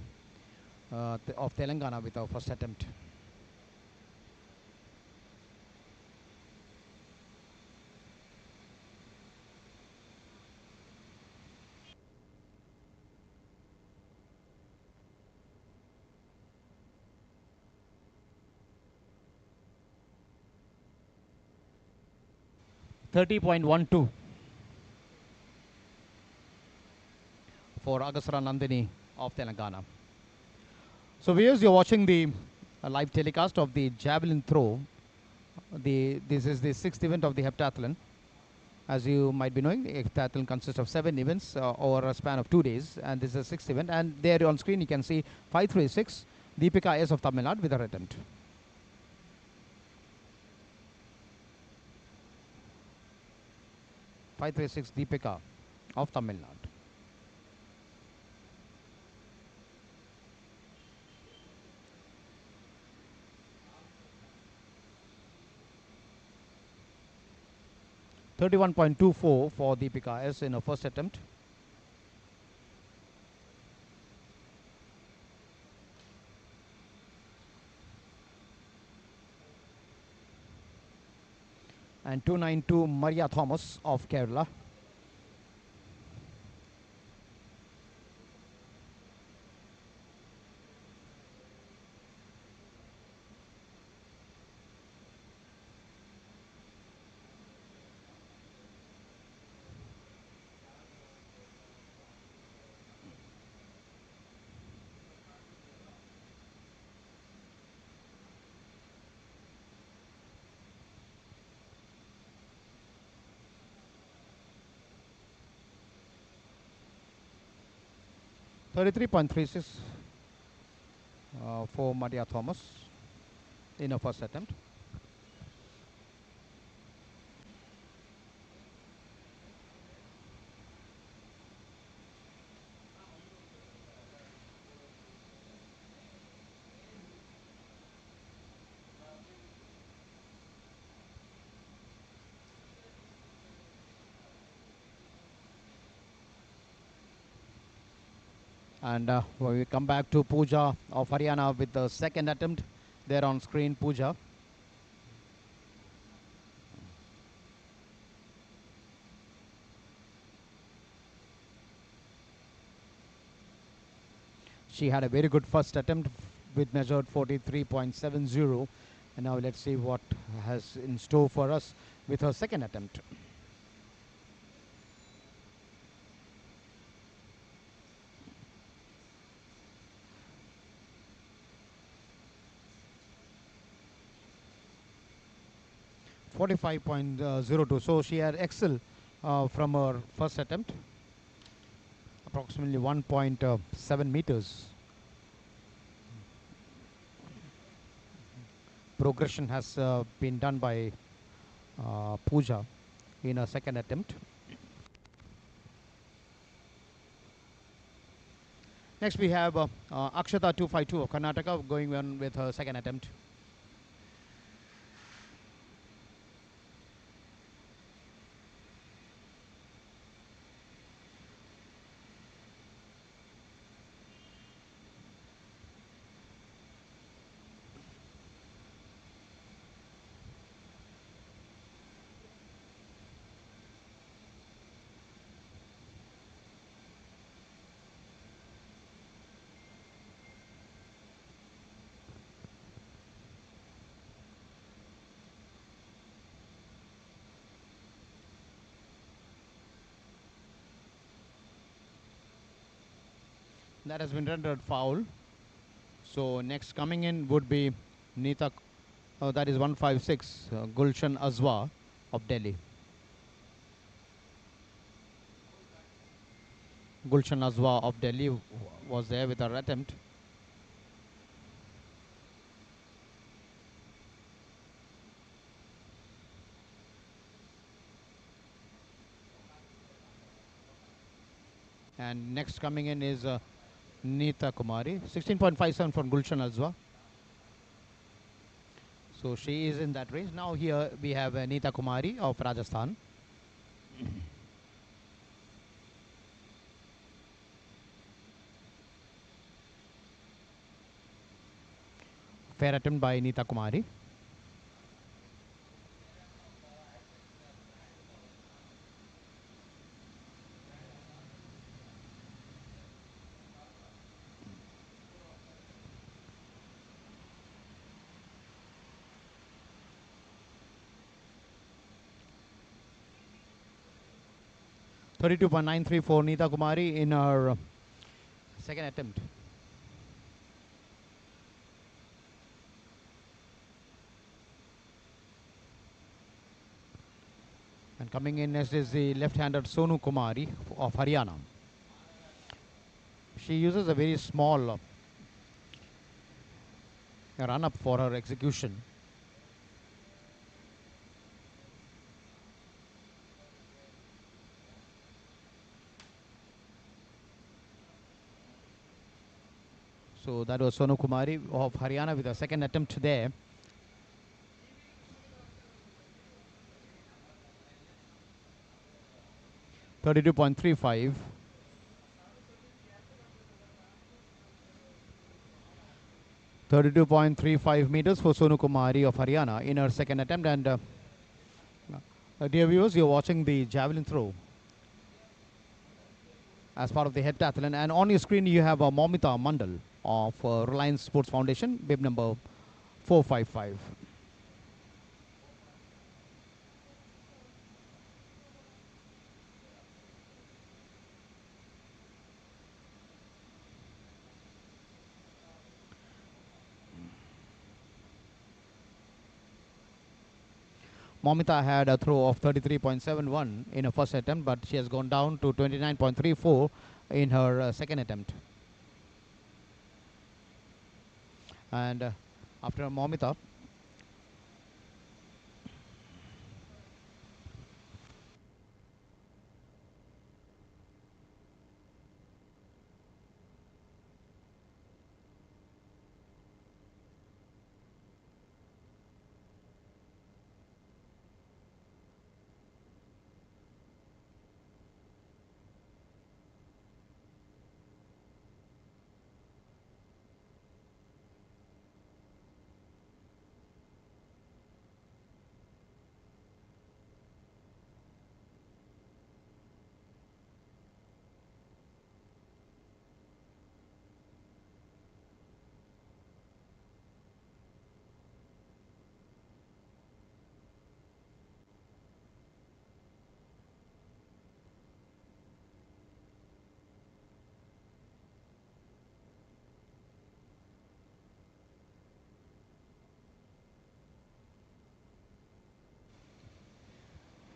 Speaker 1: of Telangana with our first attempt. .12 for Agasara Nandini of Telangana. So viewers, you're watching the live telecast of the javelin throw. This is the 6th event of the heptathlon. As you might be knowing, the heptathlon consists of 7 events over a span of 2 days, and this is the 6th event. And there on screen you can see 536 Deepika S of Tamil Nadu with her attempt. .536 Deepika of Tamil Nadu. .31.24 for Deepika S in her first attempt. And 292 Maria Thomas of Kerala. .33.36 for Maria Thomas in her first attempt. And we come back to Pooja of Haryana with the second attempt. There on screen, Pooja. She had a very good first attempt with measured 43.70. And now let's see what has in store for us with her second attempt. .45.02. So she had excelled from her first attempt, approximately 1.7 meters. Progression has been done by Pooja in her second attempt. Next we have Akshata 252 of Karnataka going on with her second attempt. That has been rendered foul. So next coming in would be Neeta, that is 156, Gulshan Azwa of Delhi. Gulshan Azwa of Delhi was there with her attempt. And next coming in is Neeta Kumari, 16.57 from Gulshan Alzwa. So she is in that race. Now here we have Neeta Kumari of Rajasthan. Fair attempt by Neeta Kumari. .92.93 for Neeta Kumari in her second attempt. And coming in next is the left-hander Sonu Kumari of Haryana. She uses a very small run-up for her execution. So that was Sonu Kumari of Haryana with a second attempt there. .32.35. 32.35 meters for Sonu Kumari of Haryana in her second attempt. And dear viewers, you're watching the javelin throw as part of the heptathlon. And on your screen, you have Momita Mandal of Reliance Sports Foundation, bib number 455. Momita had a throw of 33.71 in her first attempt, but she has gone down to 29.34 in her second attempt. And after Momita,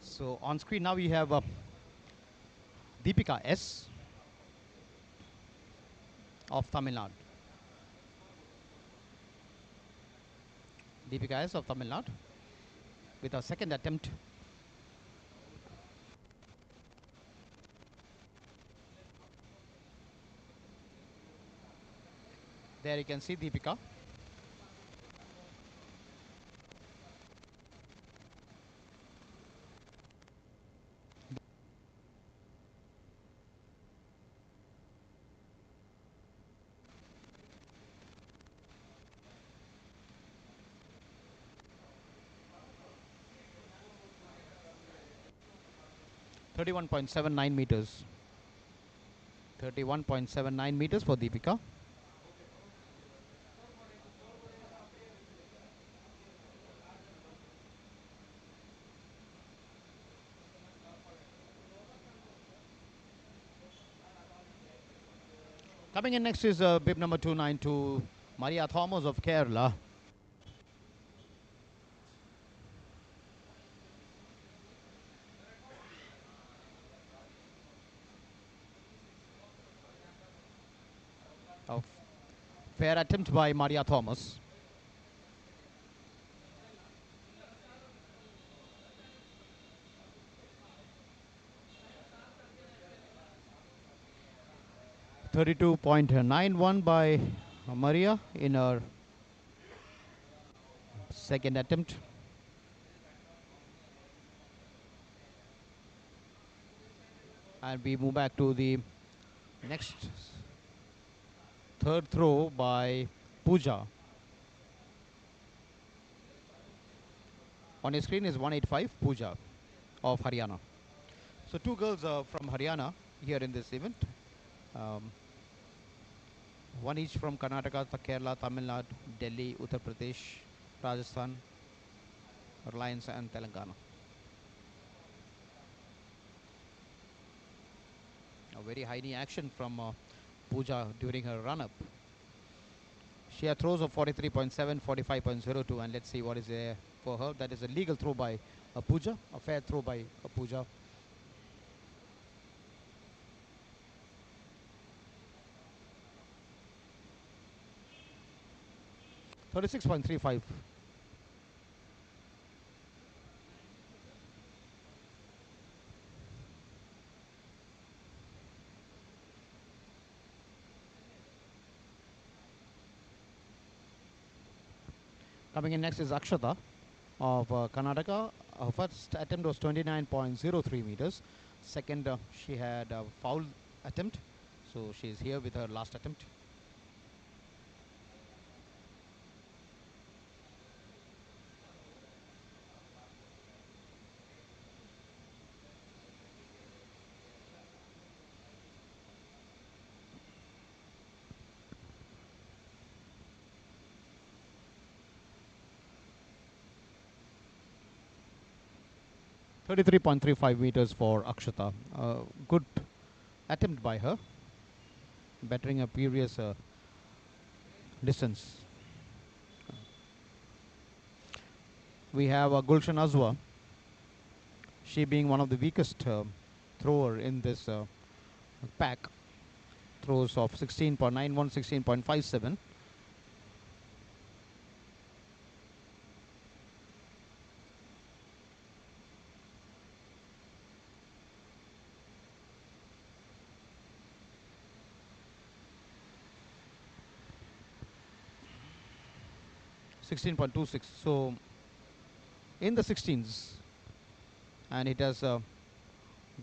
Speaker 1: so on screen now we have Deepika S of Tamil Nadu. Deepika S of Tamil Nadu with a second attempt. There you can see Deepika. .31.79 meters. 31.79 meters for Deepika. Coming in next is bib number 292, Maria Thomas of Kerala. A fair attempt by Maria Thomas. 32.91 by Maria in her second attempt. And we move back to the next third throw by Pooja. On your screen is 185 Pooja of Haryana. So two girls from Haryana here in this event. Um, one each from Karnataka, Kerala, Tamil Nadu, Delhi, Uttar Pradesh, Rajasthan, Reliance and Telangana. A very high knee action from Pooja during her run-up. She had throws of 43.7, 45.02, and let's see what is there for her. That is a legal throw by Pooja, a fair throw by Pooja. 36.35. Coming in next is Akshata of Karnataka. Her first attempt was 29.03 meters. Second, she had a foul attempt. So she is here with her last attempt. .35 meters for Akshata. Good attempt by her, bettering a previous distance. We have Gulshan Azwa, she being one of the weakest thrower in this pack. Throws of 16.91, 16.57. .26. So in the 16s, and it has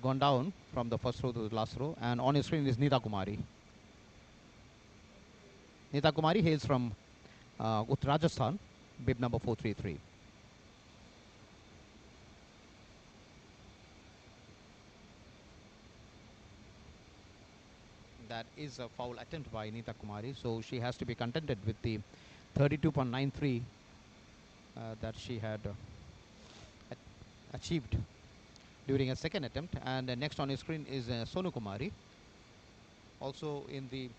Speaker 1: gone down from the first row to the last row. And on your screen is Neeta Kumari. Neeta Kumari hails from Rajasthan, bib number 433. That is a foul attempt by Neeta Kumari, so she has to be contented with the 32.93 that she had achieved during a second attempt. And next on your screen is Sonu Kumari, also in the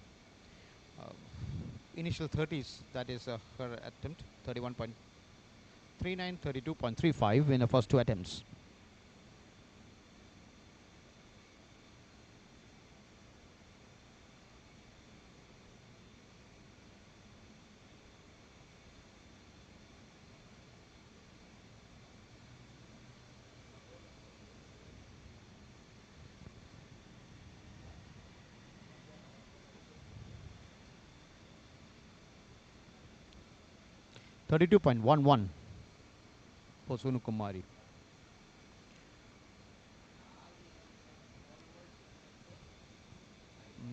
Speaker 1: initial 30s. That is her attempt, 31.39, 32.35 in the first two attempts. .32.11 for Sonu Kumari.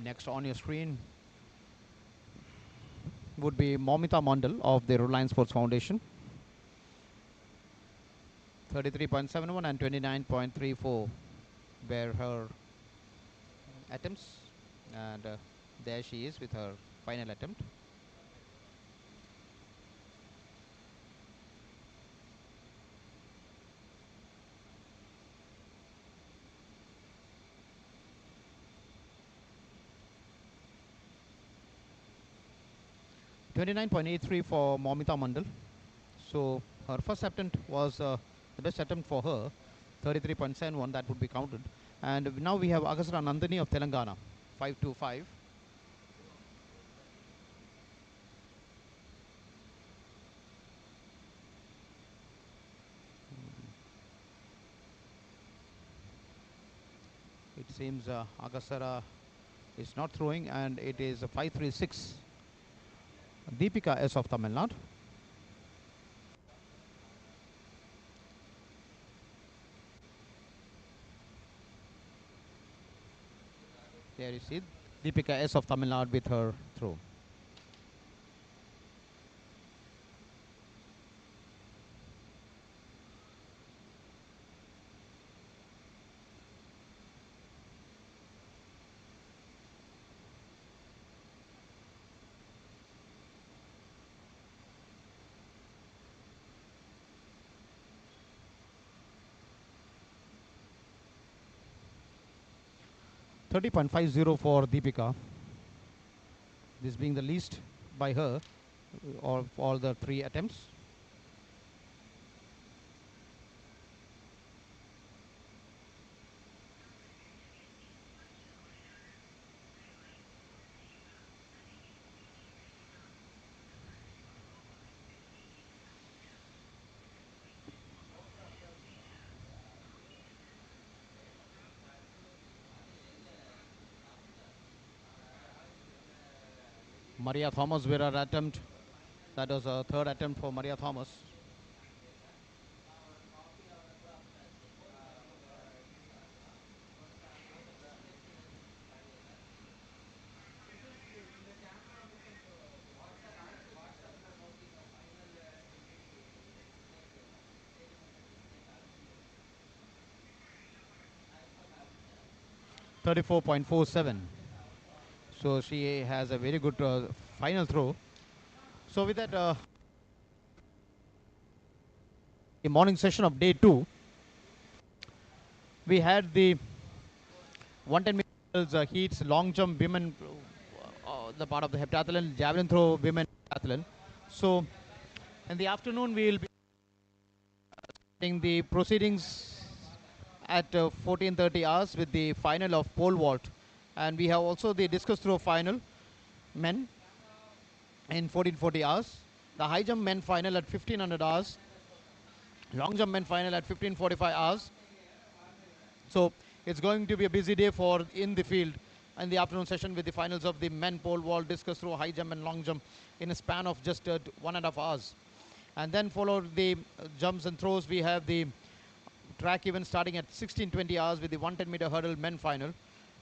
Speaker 1: Next on your screen would be Momita Mandal of the Reliance Sports Foundation. 33.71 and 29.34 were her attempts, and there she is with her final attempt. .89.83 for Momita Mandal. So her first attempt was the best attempt for her. 33.71, that would be counted. And now we have Agasra Nandini of Telangana, 525. It seems Agasara is not throwing, and it is a 5-3-6. Deepika S of Tamil Nadu. There you see Deepika S of Tamil Nadu with her throw. 30.50 for Deepika. This being the least by her of all the three attempts. Maria Thomas with her attempt. That was a third attempt for Maria Thomas. 34.47. So she has a very good final throw. So with that, the morning session of day 2, we had the 110 meters heats, long jump women, the part of the heptathlon, javelin throw women heptathlon. So in the afternoon, we will be starting the proceedings at 14:30 hours with the final of pole vault, and we have also the discus throw final men in 14:40 hours, the high jump men final at 1500 hours, long jump men final at 15:45 hours. So it's going to be a busy day for in the field in the afternoon session with the finals of the men pole vault, discus throw, high jump and long jump in a span of just 1.5 hours. And then followed the jumps and throws. We have the track event starting at 16:20 hours with the 110-meter hurdle men final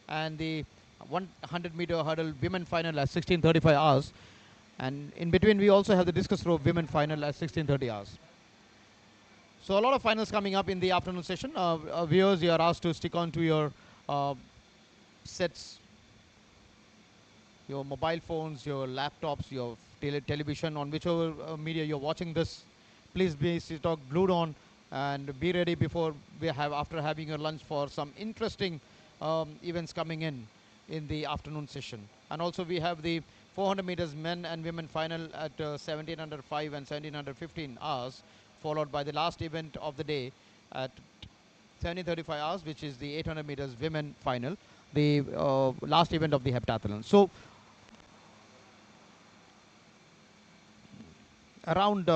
Speaker 1: and the 100-meter hurdle women final at 16:35 hours. And in between, we also have the discus throw women final at 16:30 hours. So a lot of finals coming up in the afternoon session. Viewers, you are asked to stick on to your uh, sets, your mobile phones, your laptops, your television, on whichever media you're watching this. Please be glued on and be ready before we have after having your lunch for some interesting events coming in the afternoon session. And also we have the 400 meters men and women final at 1705 and 1715 hours, followed by the last event of the day at 17:35 hours, which is the 800 meters women final, the last event of the heptathlon. So around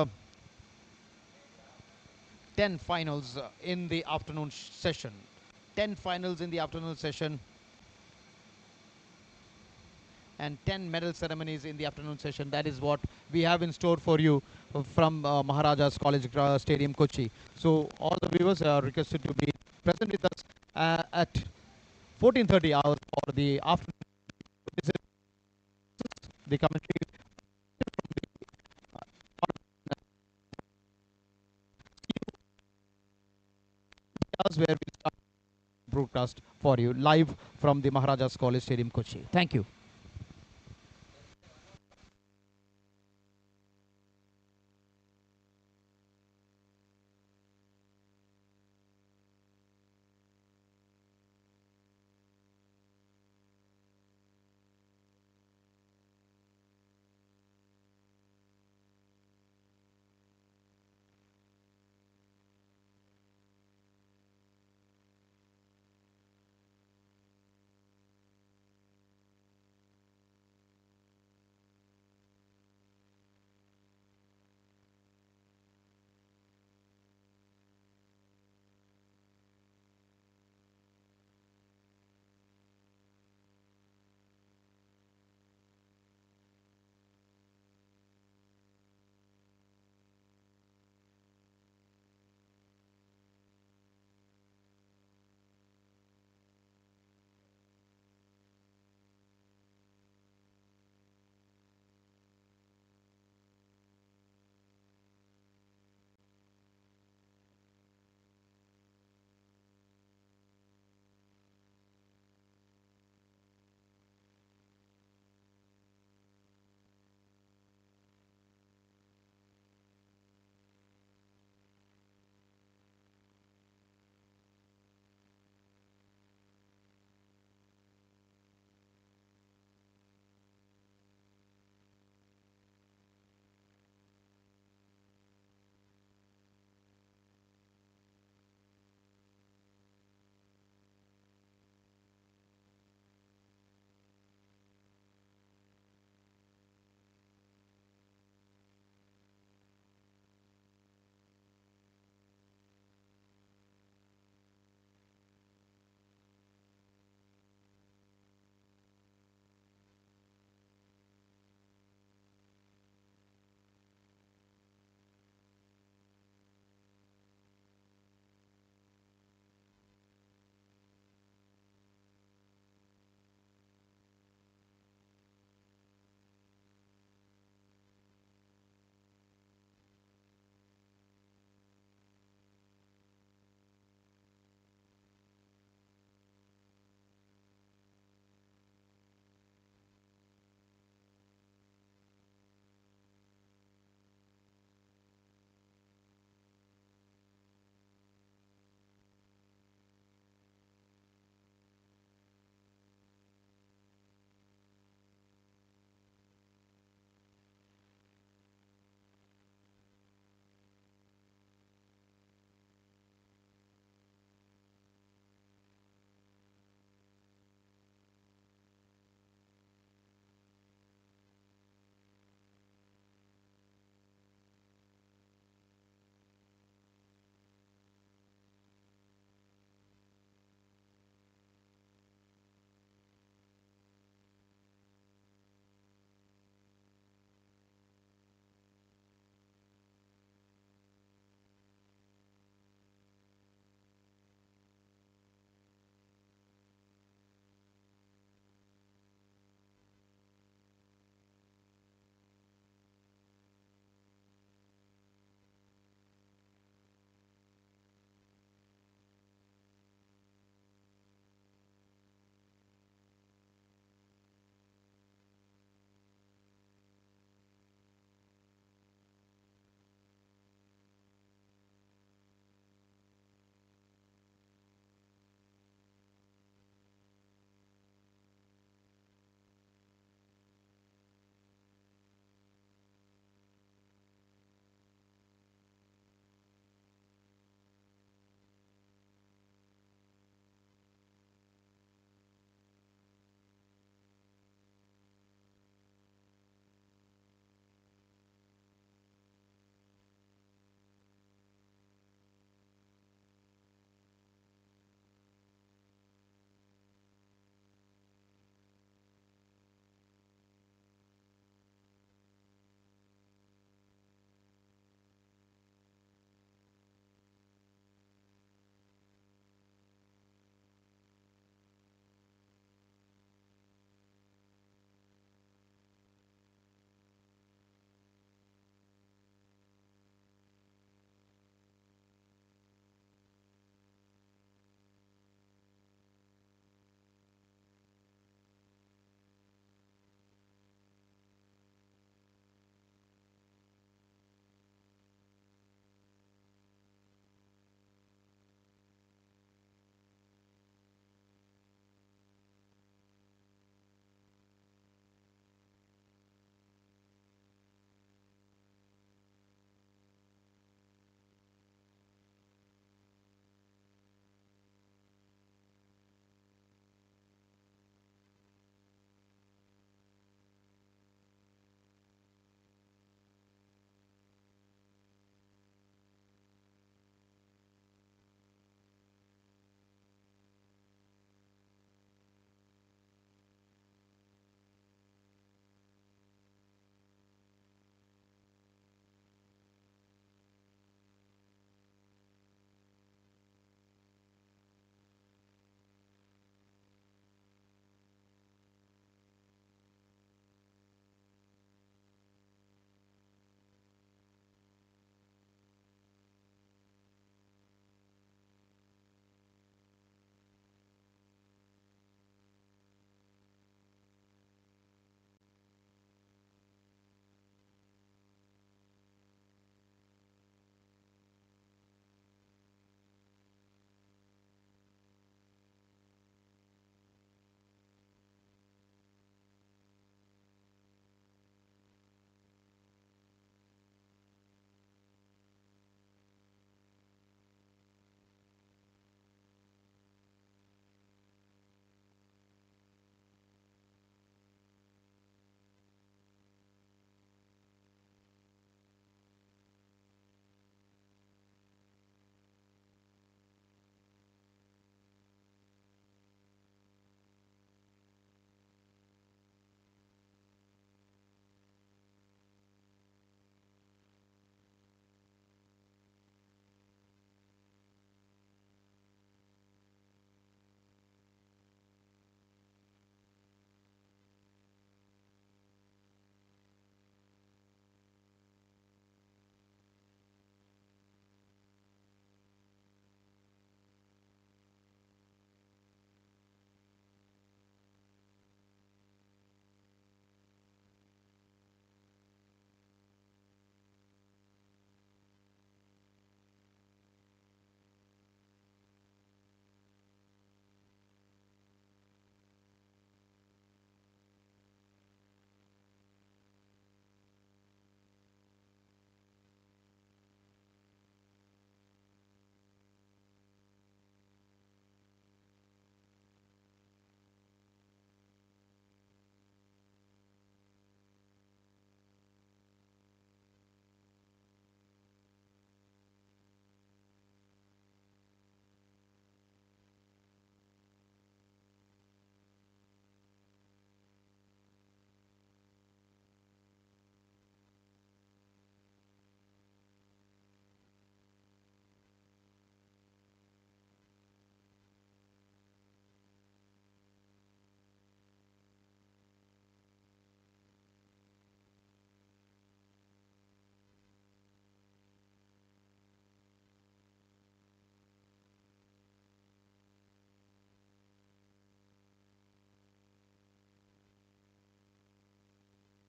Speaker 1: 10 finals in the afternoon session. 10 finals in the afternoon session and 10 medal ceremonies in the afternoon session. That is what we have in store for you from Maharaja's College Stadium, Kochi. So all the viewers are requested to be present with us at 14:30 hours for the afternoon. The commentary where we start broadcast for you live from the Maharaja's College Stadium, Kochi. Thank you.